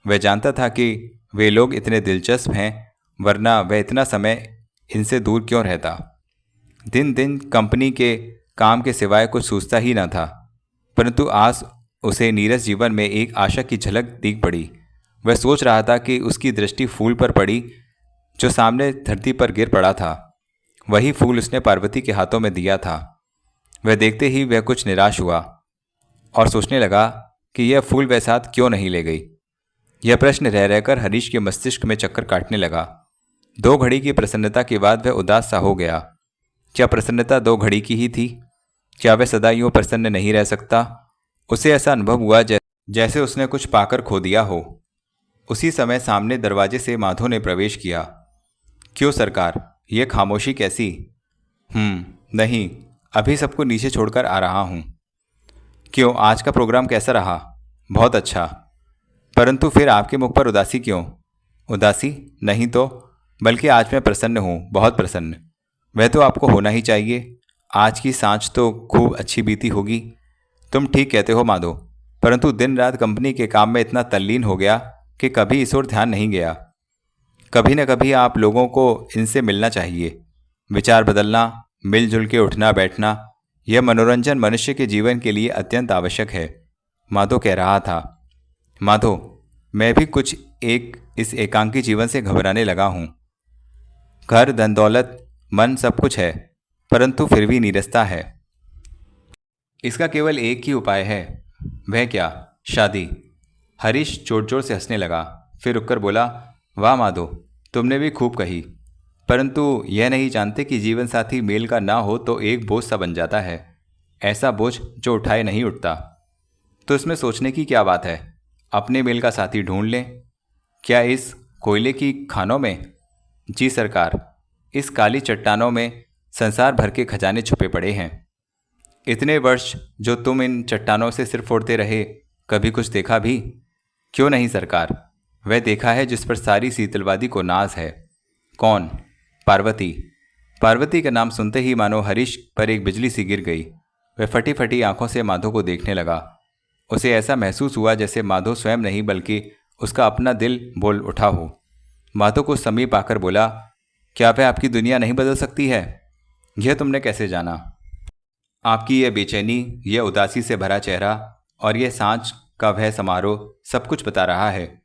वह जानता था कि वे लोग इतने दिलचस्प हैं, वरना वह इतना समय इनसे दूर क्यों रहता। दिन दिन कंपनी के काम के सिवाय कुछ सूझता ही न था, परंतु आज उसे नीरस जीवन में एक आशा की झलक दिख पड़ी। वह सोच रहा था कि उसकी दृष्टि फूल पर पड़ी जो सामने धरती पर गिर पड़ा था। वही फूल उसने पार्वती के हाथों में दिया था। वह देखते ही वह कुछ निराश हुआ और सोचने लगा कि यह फूल वह साथ क्यों नहीं ले गई। यह प्रश्न रह रहकर हरीश के मस्तिष्क में चक्कर काटने लगा। 2 घड़ी की प्रसन्नता के बाद वह उदास सा हो गया। क्या प्रसन्नता 2 घड़ी की ही थी? क्या वह सदा यूं प्रसन्न नहीं रह सकता? उसे ऐसा अनुभव हुआ जैसे उसने कुछ पाकर खो दिया हो। उसी समय सामने दरवाजे से माधो ने प्रवेश किया। क्यों सरकार, यह खामोशी कैसी? नहीं, अभी सबको नीचे छोड़कर आ रहा हूँ। क्यों, आज का प्रोग्राम कैसा रहा? बहुत अच्छा। परंतु फिर आपके मुख पर उदासी क्यों? उदासी नहीं तो, बल्कि आज मैं प्रसन्न हूँ, बहुत प्रसन्न। वह तो आपको होना ही चाहिए। आज की सांझ तो खूब अच्छी बीती होगी। तुम ठीक कहते हो माधो, परंतु दिन रात कंपनी के काम में इतना तल्लीन हो गया कि कभी इस ओर ध्यान नहीं गया। कभी न कभी आप लोगों को इनसे मिलना चाहिए। विचार बदलना, मिलजुल के उठना बैठना, यह मनोरंजन मनुष्य के जीवन के लिए अत्यंत आवश्यक है। माधो कह रहा था। माधो, मैं भी कुछ इस एकांकी जीवन से घबराने लगा हूँ। घर, धन दौलत, मन सब कुछ है, परंतु फिर भी नीरसता है। इसका केवल एक ही उपाय है। वह क्या? शादी। हरीश जोर जोर से हंसने लगा, फिर रुककर बोला, वाह माधो, तुमने भी खूब कही, परंतु यह नहीं जानते कि जीवन साथी मेल का ना हो तो एक बोझ सा बन जाता है, ऐसा बोझ जो उठाए नहीं उठता। तो इसमें सोचने की क्या बात है? अपने मेल का साथी ढूंढ लें। क्या इस कोयले की खानों में? जी सरकार, इस काली चट्टानों में संसार भर के खजाने छुपे पड़े हैं। इतने वर्ष जो तुम इन चट्टानों से सिर फोड़ते रहे, कभी कुछ देखा भी? क्यों नहीं सरकार, वह देखा है जिस पर सारी शीतलवादी को नाज है। कौन? पार्वती। पार्वती का नाम सुनते ही मानो हरीश पर एक बिजली सी गिर गई। वह फटी फटी आंखों से माधो को देखने लगा। उसे ऐसा महसूस हुआ जैसे माधो स्वयं नहीं बल्कि उसका अपना दिल बोल उठा हो। माधो को समीप आकर बोला, क्या वह आपकी दुनिया नहीं बदल सकती है? यह तुमने कैसे जाना? आपकी यह बेचैनी, यह उदासी से भरा चेहरा और यह सांझ का वह समारोह सब कुछ बता रहा है।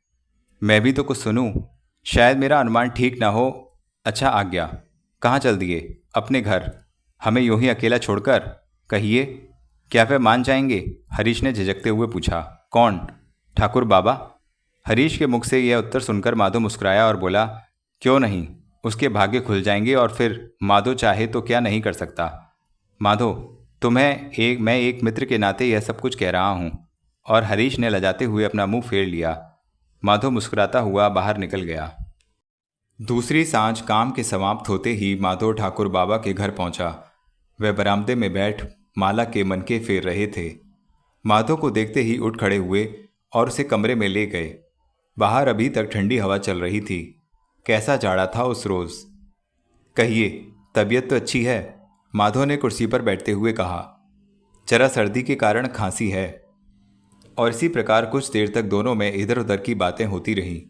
मैं भी तो कुछ सुनूं। शायद मेरा अनुमान ठीक ना हो। अच्छा, आज्ञा। कहाँ चल दिए? अपने घर, हमें यूं ही अकेला छोड़कर? कहिए, क्या वह मान जाएंगे? हरीश ने झिझकते हुए पूछा। कौन? ठाकुर बाबा। हरीश के मुख से यह उत्तर सुनकर माधो मुस्कुराया और बोला, क्यों नहीं, उसके भाग्य खुल जाएंगे और फिर माधो चाहे तो क्या नहीं कर सकता। माधो, मैं एक मित्र के नाते यह सब कुछ कह रहा हूँ। और हरीश ने लजाते हुए अपना मुंह फेर लिया। माधो मुस्कुराता हुआ बाहर निकल गया। दूसरी सांझ काम के समाप्त होते ही माधो ठाकुर बाबा के घर पहुंचा। वह बरामदे में बैठ माला के मनके फेर रहे थे। माधो को देखते ही उठ खड़े हुए और उसे कमरे में ले गए। बाहर अभी तक ठंडी हवा चल रही थी। कैसा जाड़ा था उस रोज। कहिए, तबीयत तो अच्छी है? माधो ने कुर्सी पर बैठते हुए कहा। जरा सर्दी के कारण खांसी है। और इसी प्रकार कुछ देर तक दोनों में इधर उधर की बातें होती रहीं।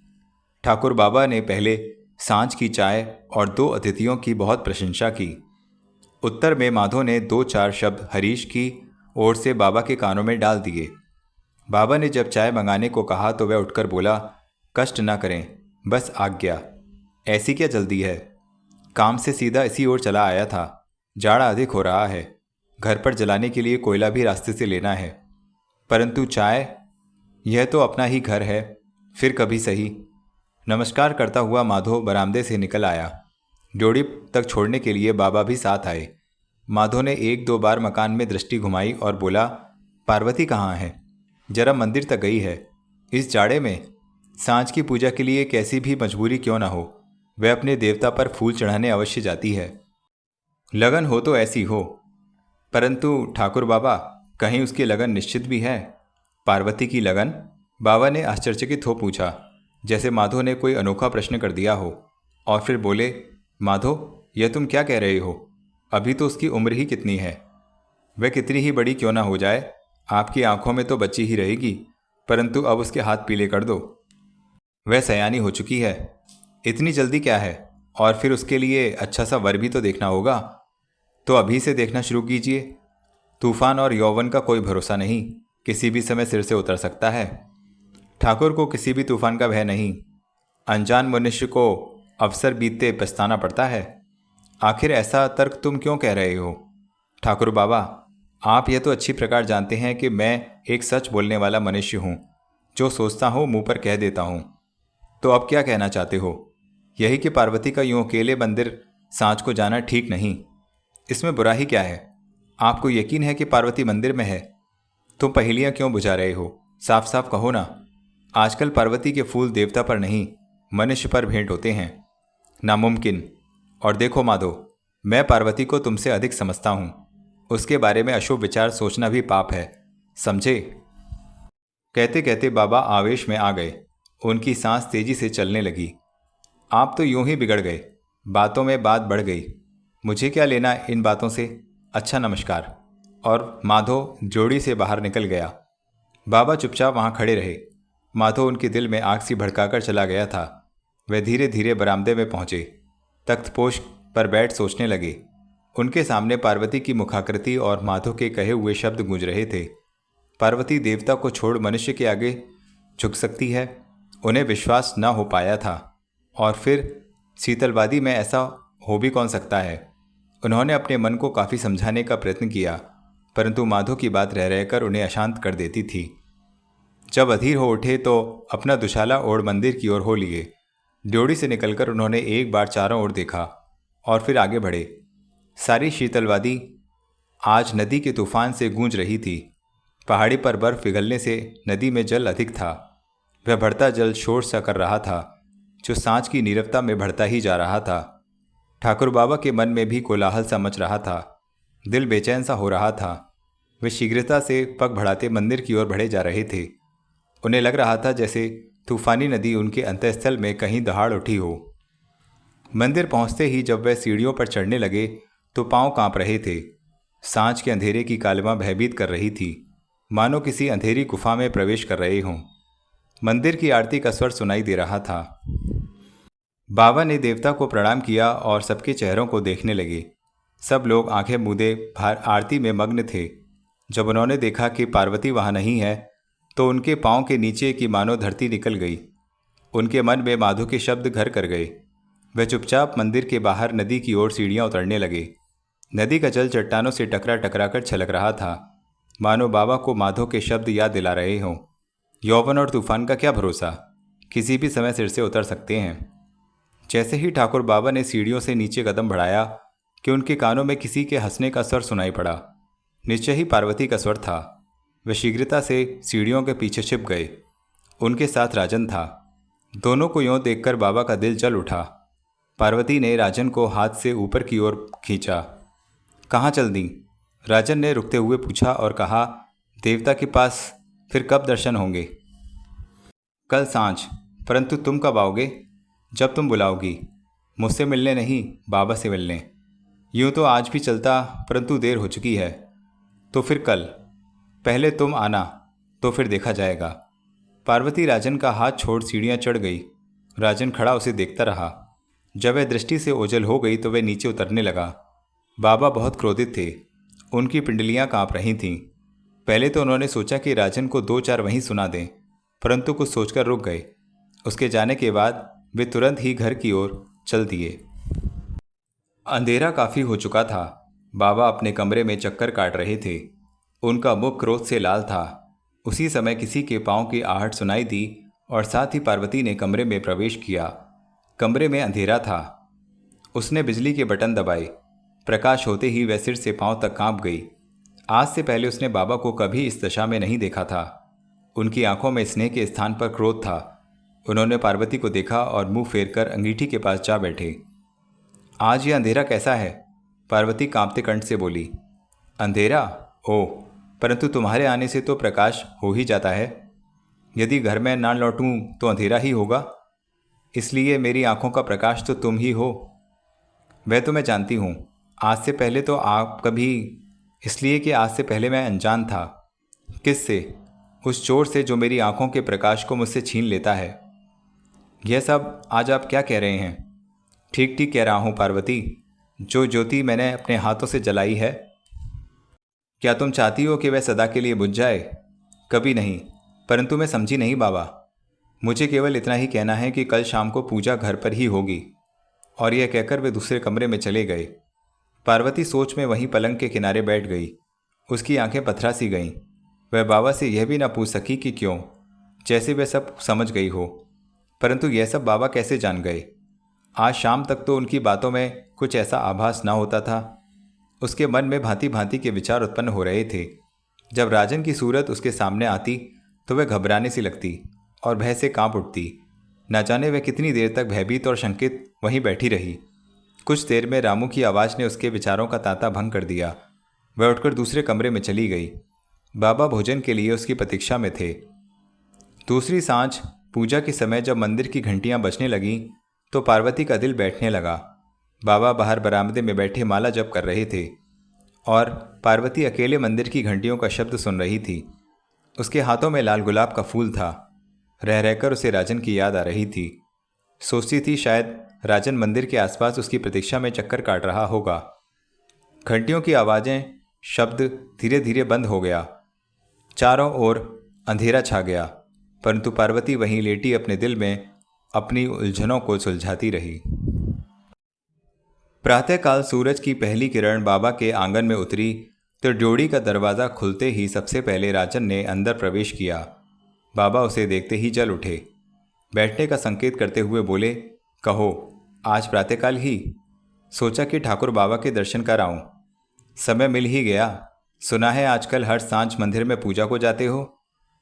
ठाकुर बाबा ने पहले सांझ की चाय और 2 अतिथियों की बहुत प्रशंसा की। उत्तर में माधो ने 2-4 शब्द हरीश की ओर से बाबा के कानों में डाल दिए। बाबा ने जब चाय मंगाने को कहा तो वह उठकर बोला, कष्ट न करें, बस आज्ञा। ऐसी क्या जल्दी है? काम से सीधा इसी ओर चला आया था। जाड़ा अधिक हो रहा है। घर पर जलाने के लिए कोयला भी रास्ते से लेना है। परंतु चाय, यह तो अपना ही घर है, फिर कभी सही। नमस्कार करता हुआ माधो बरामदे से निकल आया। ड्योढ़ी तक छोड़ने के लिए बाबा भी साथ आए। माधो ने 1-2 बार मकान में दृष्टि घुमाई और बोला, पार्वती कहाँ है? जरा मंदिर तक गई है। इस जाड़े में सांझ की पूजा के लिए कैसी भी मजबूरी क्यों ना हो, वह अपने देवता पर फूल चढ़ाने अवश्य जाती है। लगन हो तो ऐसी हो। परंतु ठाकुर बाबा, कहीं उसकी लगन निश्चित भी है? पार्वती की लगन? बाबा ने आश्चर्यचकित हो पूछा, जैसे माधो ने कोई अनोखा प्रश्न कर दिया हो। और फिर बोले, माधो, यह तुम क्या कह रहे हो? अभी तो उसकी उम्र ही कितनी है। वह कितनी ही बड़ी क्यों ना हो जाए, आपकी आंखों में तो बच्ची ही रहेगी। परंतु अब उसके हाथ पीले कर दो। वह सयानी हो चुकी है। इतनी जल्दी क्या है? और फिर उसके लिए अच्छा सा वर भी तो देखना होगा। तो अभी से देखना शुरू कीजिए। तूफान और यौवन का कोई भरोसा नहीं, किसी भी समय सिर से उतर सकता है। ठाकुर को किसी भी तूफान का भय नहीं। अनजान मनुष्य को अवसर बीतते पछताना पड़ता है। आखिर ऐसा तर्क तुम क्यों कह रहे हो? ठाकुर बाबा, आप यह तो अच्छी प्रकार जानते हैं कि मैं एक सच बोलने वाला मनुष्य हूँ। जो सोचता हूँ मुंह पर कह देता हूँ। तो अब क्या कहना चाहते हो? यही कि पार्वती का यूं अकेले मंदिर सांझ को जाना ठीक नहीं। इसमें बुरा ही क्या है? आपको यकीन है कि पार्वती मंदिर में है? तुम पहेलियां क्यों बुझा रहे हो? साफ साफ कहो ना। आजकल पार्वती के फूल देवता पर नहीं, मनुष्य पर भेंट होते हैं। नामुमकिन। और देखो माधो, मैं पार्वती को तुमसे अधिक समझता हूं। उसके बारे में अशुभ विचार सोचना भी पाप है, समझे? कहते कहते बाबा आवेश में आ गए। उनकी सांस तेजी से चलने लगी। आप तो यूं ही बिगड़ गए। बातों में बात बढ़ गई। मुझे क्या लेना इन बातों से? अच्छा, नमस्कार। और माधो जोड़ी से बाहर निकल गया। बाबा चुपचाप वहां खड़े रहे। माधो उनके दिल में आग सी भड़काकर चला गया था। वे धीरे धीरे बरामदे में पहुंचे। तख्तपोश पर बैठ सोचने लगे। उनके सामने पार्वती की मुखाकृति और माधो के कहे हुए शब्द गूंज रहे थे। पार्वती देवता को छोड़ मनुष्य के आगे झुक सकती है, उन्हें विश्वास न हो पाया था। और फिर शीतलवादी में ऐसा हो भी कौन सकता है? उन्होंने अपने मन को काफ़ी समझाने का प्रयत्न किया, परंतु माधो की बात रह रहकर उन्हें अशांत कर देती थी। जब अधीर हो उठे तो अपना दुशाला ओढ़ मंदिर की ओर हो लिए। ड्योढ़ी से निकलकर उन्होंने एक बार चारों ओर देखा और फिर आगे बढ़े। सारी शीतलवादी आज नदी के तूफान से गूंज रही थी। पहाड़ी पर बर्फ पिघलने से नदी में जल अधिक था। वह बढ़ता जल शोर सा कर रहा था, जो सांझ की नीरवता में बढ़ता ही जा रहा था। ठाकुर बाबा के मन में भी कोलाहल सा मच रहा था। दिल बेचैन सा हो रहा था। वे शीघ्रता से पग बढ़ाते मंदिर की ओर बढ़े जा रहे थे। उन्हें लग रहा था जैसे तूफानी नदी उनके अंतःस्थल में कहीं दहाड़ उठी हो। मंदिर पहुंचते ही जब वह सीढ़ियों पर चढ़ने लगे तो पांव कांप रहे थे। सांझ के अंधेरे की कालिमा भयभीत कर रही थी, मानो किसी अंधेरी गुफा में प्रवेश कर रहे हों। मंदिर की आरती का स्वर सुनाई दे रहा था। बाबा ने देवता को प्रणाम किया और सबके चेहरों को देखने लगे। सब लोग आंखें मूंदे आरती में मग्न थे। जब उन्होंने देखा कि पार्वती वहां नहीं है तो उनके पांव के नीचे की मानो धरती निकल गई। उनके मन में माधो के शब्द घर कर गए। वे चुपचाप मंदिर के बाहर नदी की ओर सीढ़ियां उतरने लगे। नदी का जल चट्टानों से टकरा टकरा कर छलक रहा था, मानो बाबा को माधो के शब्द याद दिला रहे हों। यौवन और तूफान का क्या भरोसा, किसी भी समय सिर से उतर सकते हैं। जैसे ही ठाकुर बाबा ने सीढ़ियों से नीचे कदम बढ़ाया कि उनके कानों में किसी के हंसने का स्वर सुनाई पड़ा। निश्चय ही पार्वती का स्वर था। वे शीघ्रता से सीढ़ियों के पीछे छिप गए। उनके साथ राजन था। दोनों को यूं देखकर बाबा का दिल जल उठा। पार्वती ने राजन को हाथ से ऊपर की ओर खींचा। कहाँ चल दी? राजन ने रुकते हुए पूछा और कहा, देवता के पास। फिर कब दर्शन होंगे? कल सांझ। परंतु तुम कब आओगे? जब तुम बुलाओगी। मुझसे मिलने नहीं, बाबा से मिलने। यूं तो आज भी चलता, परंतु देर हो चुकी है। तो फिर कल। पहले तुम आना, तो फिर देखा जाएगा। पार्वती राजन का हाथ छोड़ सीढ़ियां चढ़ गई। राजन खड़ा उसे देखता रहा। जब वह दृष्टि से ओझल हो गई तो वह नीचे उतरने लगा। बाबा बहुत क्रोधित थे। उनकी पिंडलियां कांप रही थीं। पहले तो उन्होंने सोचा कि राजन को दो चार वहीं सुना दें, परंतु कुछ सोचकर रुक गए। उसके जाने के बाद वे तुरंत ही घर की ओर चल दिए। अंधेरा काफ़ी हो चुका था। बाबा अपने कमरे में चक्कर काट रहे थे। उनका मुख क्रोध से लाल था। उसी समय किसी के पांव की आहट सुनाई दी और साथ ही पार्वती ने कमरे में प्रवेश किया। कमरे में अंधेरा था। उसने बिजली के बटन दबाए। प्रकाश होते ही वह सिर से पांव तक कांप गई। आज से पहले उसने बाबा को कभी इस दशा में नहीं देखा था। उनकी आंखों में स्नेह के स्थान पर क्रोध था। उन्होंने पार्वती को देखा और मुंह फेरकर अंगीठी के पास जा बैठे। आज यह अंधेरा कैसा है? पार्वती कांपते कंठ से बोली। अंधेरा? ओह, परंतु तुम्हारे आने से तो प्रकाश हो ही जाता है। यदि घर में ना लौटूं तो अंधेरा ही होगा। इसलिए मेरी आंखों का प्रकाश तो तुम ही हो। वह तो मैं जानती हूँ। आज से पहले तो आप कभी, इसलिए कि आज से पहले मैं अनजान था। किससे? उस चोर से जो मेरी आंखों के प्रकाश को मुझसे छीन लेता है। यह सब आज आप क्या कह रहे हैं? ठीक ठीक कह रहा हूँ पार्वती। जो ज्योति मैंने अपने हाथों से जलाई है, क्या तुम चाहती हो कि वह सदा के लिए बुझ जाए? कभी नहीं। परंतु मैं समझी नहीं बाबा। मुझे केवल इतना ही कहना है कि कल शाम को पूजा घर पर ही होगी। और यह कहकर वे दूसरे कमरे में चले गए। पार्वती सोच में वहीं पलंग के किनारे बैठ गई। उसकी आंखें पथरा सी गईं। वह बाबा से यह भी ना पूछ सकी कि क्यों, जैसे वह सब समझ गई हो। परंतु यह सब बाबा कैसे जान गए? आज शाम तक तो उनकी बातों में कुछ ऐसा आभास ना होता था। उसके मन में भांति भांति के विचार उत्पन्न हो रहे थे। जब राजन की सूरत उसके सामने आती तो वह घबराने सी लगती और भय से कांप उठती। न जाने वह कितनी देर तक भयभीत और शंकित वहीं बैठी रही। कुछ देर में रामू की आवाज़ ने उसके विचारों का तांता भंग कर दिया। वह उठकर दूसरे कमरे में चली गई। बाबा भोजन के लिए उसकी प्रतीक्षा में थे। दूसरी सांझ पूजा के समय जब मंदिर की घंटियां बजने लगीं तो पार्वती का दिल बैठने लगा। बाबा बाहर बरामदे में बैठे माला जप कर रहे थे और पार्वती अकेले मंदिर की घंटियों का शब्द सुन रही थी। उसके हाथों में लाल गुलाब का फूल था। रह रहकर उसे राजन की याद आ रही थी। सोचती थी शायद राजन मंदिर के आसपास उसकी प्रतीक्षा में चक्कर काट रहा होगा। घंटियों की आवाज़ें, शब्द धीरे धीरे बंद हो गया। चारों ओर अंधेरा छा गया, परंतु पार्वती वहीं लेटी अपने दिल में अपनी उलझनों को सुलझाती रही। प्रातःकाल सूरज की पहली किरण बाबा के आंगन में उतरी तो ड्योढ़ी का दरवाज़ा खुलते ही सबसे पहले राजन ने अंदर प्रवेश किया। बाबा उसे देखते ही जल उठे। बैठने का संकेत करते हुए बोले, कहो, आज प्रातःकाल ही? सोचा कि ठाकुर बाबा के दर्शन कर आऊं। समय मिल ही गया। सुना है आजकल हर सांझ मंदिर में पूजा को जाते हो?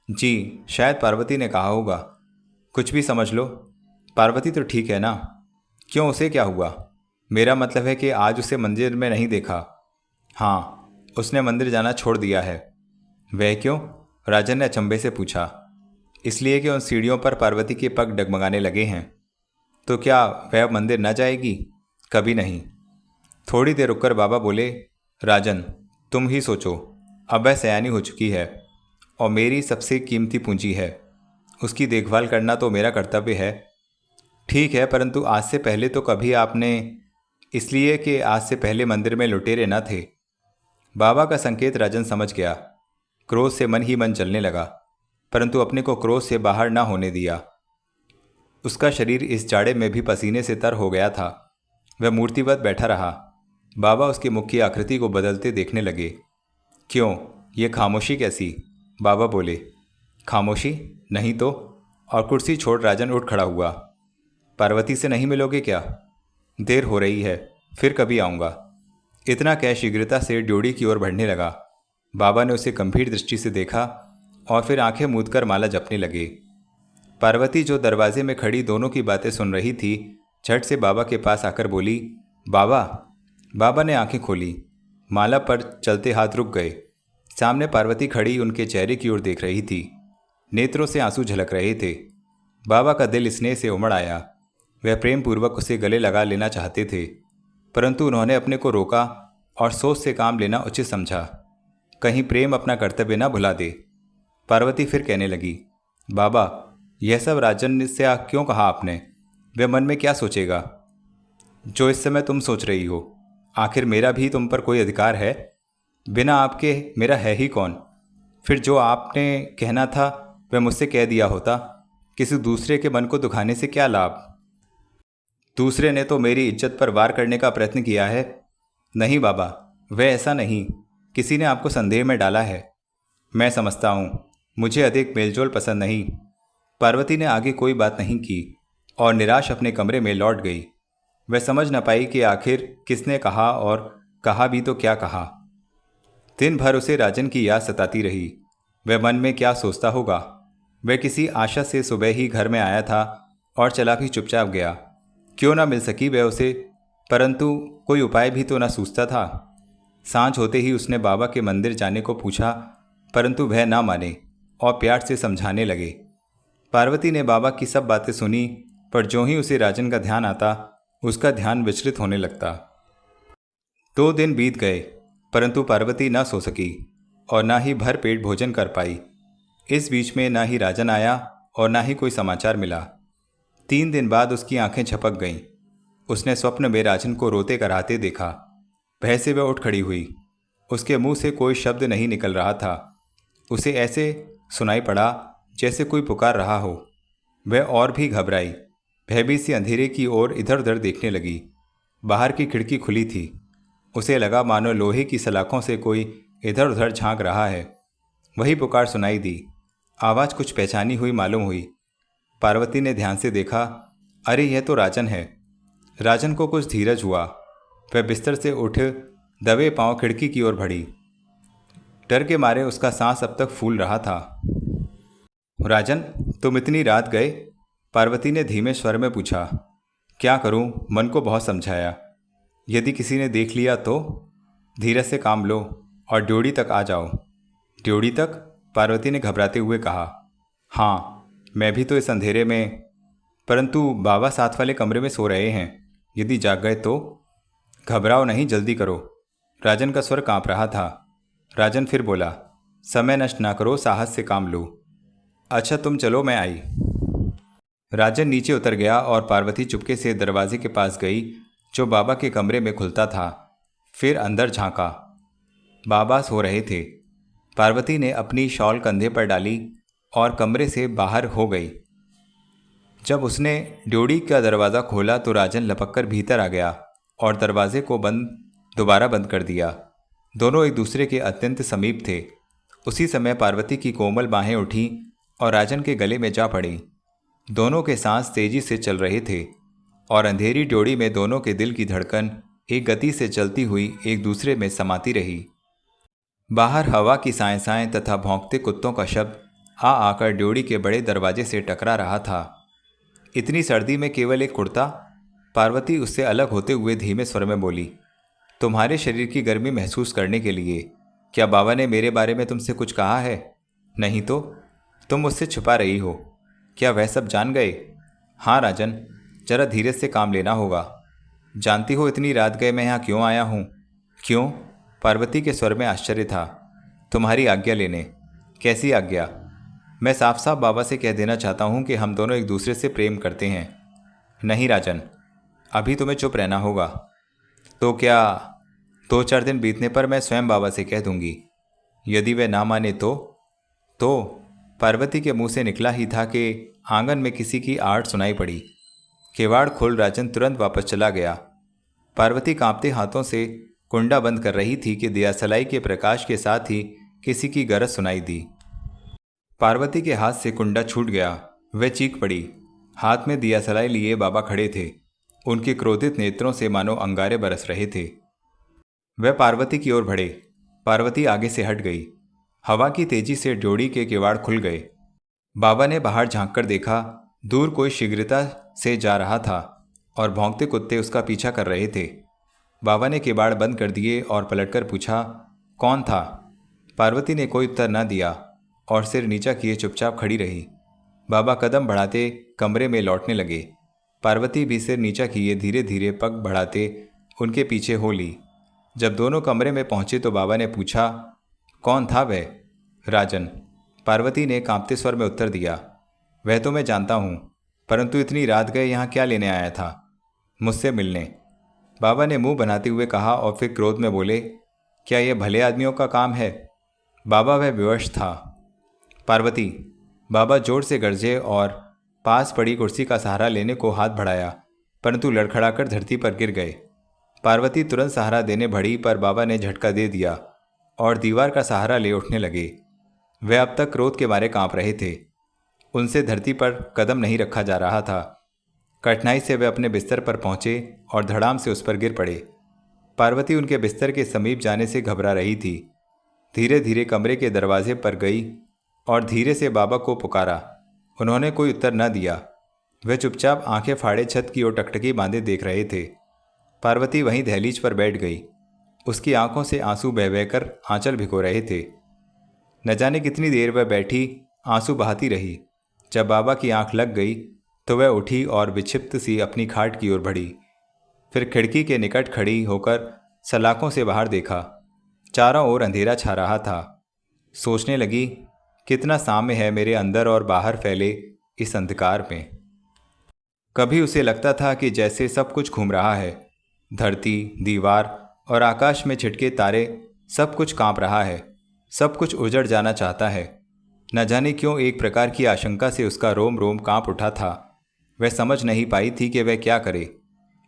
जी, शायद पार्वती ने कहा होगा। कुछ भी समझ लो। पार्वती तो ठीक है ना? क्यों, उसे क्या हुआ? मेरा मतलब है कि आज उसे मंदिर में नहीं देखा। हाँ, उसने मंदिर जाना छोड़ दिया है। वह क्यों? राजन ने अचंभे से पूछा। इसलिए कि उन सीढ़ियों पर पार्वती के पग डगमगाने लगे हैं। तो क्या वह मंदिर न जाएगी? कभी नहीं। थोड़ी देर रुककर बाबा बोले, राजन, तुम ही सोचो। अब वह सयानी हो चुकी है और मेरी सबसे कीमती पूंजी है। उसकी देखभाल करना तो मेरा कर्तव्य है। ठीक है, परंतु आज से पहले तो कभी आपने, इसलिए कि आज से पहले मंदिर में लुटेरे न थे। बाबा का संकेत राजन समझ गया। क्रोध से मन ही मन जलने लगा, परंतु अपने को क्रोध से बाहर न होने दिया। उसका शरीर इस जाड़े में भी पसीने से तर हो गया था। वह मूर्तिवत बैठा रहा। बाबा उसकी मुख की आकृति को बदलते देखने लगे। क्यों, ये खामोशी कैसी? बाबा बोले, खामोशी नहीं तो। और कुर्सी छोड़ राजन उठ खड़ा हुआ। पार्वती से नहीं मिलोगे क्या? देर हो रही है, फिर कभी आऊँगा। इतना कह शीघ्रता से ड्योढ़ी की ओर बढ़ने लगा। बाबा ने उसे गंभीर दृष्टि से देखा और फिर आंखें मूंदकर माला जपने लगे। पार्वती, जो दरवाजे में खड़ी दोनों की बातें सुन रही थी, झट से बाबा के पास आकर बोली, बाबा। बाबा ने आंखें खोली। माला पर चलते हाथ रुक गए। सामने पार्वती खड़ी उनके चेहरे की ओर देख रही थी। नेत्रों से आंसू झलक रहे थे। बाबा का दिल स्नेह से उमड़ आया। वह प्रेम पूर्वक उसे गले लगा लेना चाहते थे, परंतु उन्होंने अपने को रोका और सोच से काम लेना उचित समझा। कहीं प्रेम अपना कर्तव्य न भुला दे। पार्वती फिर कहने लगी, बाबा, यह सब राजन से क्यों कहा आपने? वह मन में क्या सोचेगा? जो इस समय तुम सोच रही हो। आखिर मेरा भी तुम पर कोई अधिकार है? बिना आपके मेरा है ही कौन? फिर जो आपने कहना था वह मुझसे कह दिया होता। किसी दूसरे के मन को दुखाने से क्या लाभ? दूसरे ने तो मेरी इज्जत पर वार करने का प्रयत्न किया है। नहीं बाबा, वह ऐसा नहीं। किसी ने आपको संदेह में डाला है। मैं समझता हूँ। मुझे अधिक मेलजोल पसंद नहीं। पार्वती ने आगे कोई बात नहीं की और निराश अपने कमरे में लौट गई। वह समझ न पाई कि आखिर किसने कहा, और कहा भी तो क्या कहा। दिन भर उसे राजन की याद सताती रही। वह मन में क्या सोचता होगा। वह किसी आशा से सुबह ही घर में आया था और चला भी चुपचाप गया। क्यों ना मिल सकी वह उसे, परंतु कोई उपाय भी तो न सूझता था। सांझ होते ही उसने बाबा के मंदिर जाने को पूछा, परंतु वह ना माने और प्यार से समझाने लगे। पार्वती ने बाबा की सब बातें सुनी, पर जो ही उसे राजन का ध्यान आता, उसका ध्यान विचलित होने लगता। 2 दिन बीत गए, परंतु पार्वती न सो सकी और ना ही भर पेट भोजन कर पाई। इस बीच में ना ही राजन आया और ना ही कोई समाचार मिला। 3 दिन बाद उसकी आंखें झपक गईं। उसने स्वप्न में राजन को रोते कराहते देखा। भय से वह उठ खड़ी हुई। उसके मुंह से कोई शब्द नहीं निकल रहा था। उसे ऐसे सुनाई पड़ा जैसे कोई पुकार रहा हो। वह और भी घबराई। भयभीत सी अंधेरे की ओर इधर उधर देखने लगी। बाहर की खिड़की खुली थी। उसे लगा मानो लोहे की सलाखों से कोई इधर उधर झांक रहा है। वही पुकार सुनाई दी। आवाज़ कुछ पहचानी हुई मालूम हुई। पार्वती ने ध्यान से देखा। अरे, यह तो राजन है। राजन को कुछ धीरज हुआ। वह बिस्तर से उठ दबे पांव खिड़की की ओर बढ़ी। डर के मारे उसका सांस अब तक फूल रहा था। राजन, तुम इतनी रात गए? पार्वती ने धीमे स्वर में पूछा। क्या करूं, मन को बहुत समझाया। यदि किसी ने देख लिया तो? धीरज से काम लो और ड्योढ़ी तक आ जाओ। ड्योढ़ी तक? पार्वती ने घबराते हुए कहा। हाँ, मैं भी तो इस अंधेरे में। परंतु बाबा साथ वाले कमरे में सो रहे हैं। यदि जाग गए तो? घबराओ नहीं, जल्दी करो। राजन का स्वर कांप रहा था। राजन फिर बोला, समय नष्ट ना करो, साहस से काम लो। अच्छा तुम चलो, मैं आई। राजन नीचे उतर गया और पार्वती चुपके से दरवाजे के पास गई जो बाबा के कमरे में खुलता था। फिर अंदर झांका। बाबा सो रहे थे। पार्वती ने अपनी शॉल कंधे पर डाली और कमरे से बाहर हो गई। जब उसने ड्योढ़ी का दरवाज़ा खोला तो राजन लपककर भीतर आ गया और दरवाजे को दोबारा बंद कर दिया। दोनों एक दूसरे के अत्यंत समीप थे। उसी समय पार्वती की कोमल बाहें उठी और राजन के गले में जा पड़ी। दोनों के सांस तेजी से चल रहे थे और अंधेरी ड्योढ़ी में दोनों के दिल की धड़कन एक गति से चलती हुई एक दूसरे में समाती रही। बाहर हवा की साएं साएं तथा भौंकते कुत्तों का शब्द आ आकर ड्योढ़ी के बड़े दरवाजे से टकरा रहा था। इतनी सर्दी में केवल एक कुर्ता? पार्वती उससे अलग होते हुए धीमे स्वर में बोली, तुम्हारे शरीर की गर्मी महसूस करने के लिए। क्या बाबा ने मेरे बारे में तुमसे कुछ कहा है? नहीं तो? तुम मुझसे छुपा रही हो। क्या वह सब जान गए? हाँ राजन, जरा धीरज से काम लेना होगा। जानती हो इतनी रात गए मैं यहाँ क्यों आया हूँ? क्यों? पार्वती के स्वर में आश्चर्य था। तुम्हारी आज्ञा लेने। कैसी आज्ञा? मैं साफ साफ बाबा से कह देना चाहता हूँ कि हम दोनों एक दूसरे से प्रेम करते हैं। नहीं राजन, अभी तुम्हें चुप रहना होगा। तो क्या? 2-4 दिन बीतने पर मैं स्वयं बाबा से कह दूंगी। यदि वे ना माने तो? पार्वती के मुंह से निकला ही था कि आंगन में किसी की आहट सुनाई पड़ी। किवाड़ खोल राजन तुरंत वापस चला गया। पार्वती कांपते हाथों से कुंडा बंद कर रही थी कि दियासलाई के प्रकाश के साथ ही किसी की गरज सुनाई दी। पार्वती के हाथ से कुंडा छूट गया। वह चीख पड़ी। हाथ में दियासलाई लिए बाबा खड़े थे। उनके क्रोधित नेत्रों से मानो अंगारे बरस रहे थे। वह पार्वती की ओर बढ़े। पार्वती आगे से हट गई। हवा की तेजी से ड्योढ़ी के किवाड़ खुल गए। बाबा ने बाहर झांककर देखा, दूर कोई शीघ्रता से जा रहा था और भौंकते कुत्ते उसका पीछा कर रहे थे। बाबा ने किवाड़ बंद कर दिए और पलटकर पूछा, कौन था? पार्वती ने कोई उत्तर न दिया और सिर नीचा किए चुपचाप खड़ी रही। बाबा कदम बढ़ाते कमरे में लौटने लगे। पार्वती भी सिर नीचा किए धीरे धीरे पग बढ़ाते उनके पीछे हो ली। जब दोनों कमरे में पहुंचे तो बाबा ने पूछा, कौन था वह? राजन, पार्वती ने कांपते स्वर में उत्तर दिया। वह तो मैं जानता हूँ, परंतु इतनी रात गए यहाँ क्या लेने आया था? मुझसे मिलने, बाबा ने मुंह बनाते हुए कहा और फिर क्रोध में बोले, क्या यह भले आदमियों का काम है? बाबा, वह विवश था। पार्वती, बाबा जोर से गरजे और पास पड़ी कुर्सी का सहारा लेने को हाथ बढ़ाया, परंतु लड़खड़ाकर धरती पर गिर गए। पार्वती तुरंत सहारा देने बढ़ी, पर बाबा ने झटका दे दिया और दीवार का सहारा ले उठने लगे। वे अब तक क्रोध के मारे कांप रहे थे। उनसे धरती पर कदम नहीं रखा जा रहा था। कठिनाई से वे अपने बिस्तर पर पहुंचे और धड़ाम से उस पर गिर पड़े। पार्वती उनके बिस्तर के समीप जाने से घबरा रही थी। धीरे धीरे कमरे के दरवाजे पर गई और धीरे से बाबा को पुकारा। उन्होंने कोई उत्तर न दिया। वे चुपचाप आंखें फाड़े छत की ओर टकटकी बांधे देख रहे थे। पार्वती वहीं दहलीज पर बैठ गई। उसकी आंखों से आंसू बह बहकर आंचल भिगो रहे थे। न जाने कितनी देर वह बैठी आंसू बहाती रही। जब बाबा की आंख लग गई तो वह उठी और विक्षिप्त सी अपनी खाट की ओर बढ़ी। फिर खिड़की के निकट खड़ी होकर सलाखों से बाहर देखा। चारों ओर अंधेरा छा रहा था। सोचने लगी, कितना साम्य है मेरे अंदर और बाहर फैले इस अंधकार में। कभी उसे लगता था कि जैसे सब कुछ घूम रहा है। धरती, दीवार और आकाश में छिटके तारे, सब कुछ कांप रहा है, सब कुछ उजड़ जाना चाहता है। न जाने क्यों एक प्रकार की आशंका से उसका रोम रोम कांप उठा था। वह समझ नहीं पाई थी कि वह क्या करे।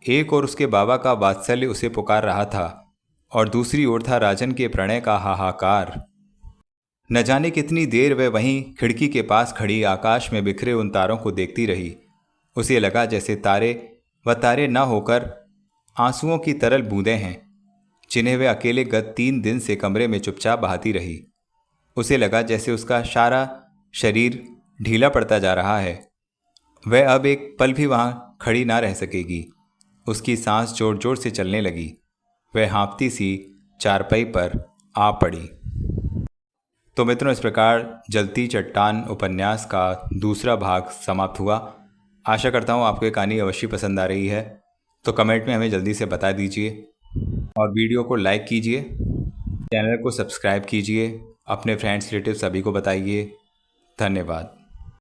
एक ओर उसके बाबा का वात्सल्य उसे पुकार रहा था और दूसरी ओर था राजन के प्रणय का हाहाकार। न जाने कितनी देर वह वहीं खिड़की के पास खड़ी आकाश में बिखरे उन तारों को देखती रही। उसे लगा जैसे तारे व तारे न होकर आंसुओं की तरल बूंदें हैं, जिन्हें वह अकेले गत 3 दिन से कमरे में चुपचाप बहाती रही। उसे लगा जैसे उसका सारा शरीर ढीला पड़ता जा रहा है। वह अब एक पल भी वहां खड़ी ना रह सकेगी। उसकी सांस जोर जोर से चलने लगी। वह हाँफती सी चारपाई पर आ पड़ी। तो मित्रों, इस प्रकार जलती चट्टान उपन्यास का दूसरा भाग समाप्त हुआ। आशा करता हूँ आपको ये कहानी अवश्य पसंद आ रही है। तो कमेंट में हमें जल्दी से बता दीजिए और वीडियो को लाइक कीजिए, चैनल को सब्सक्राइब कीजिए, अपने फ्रेंड्स रिलेटिव सभी को बताइए। धन्यवाद।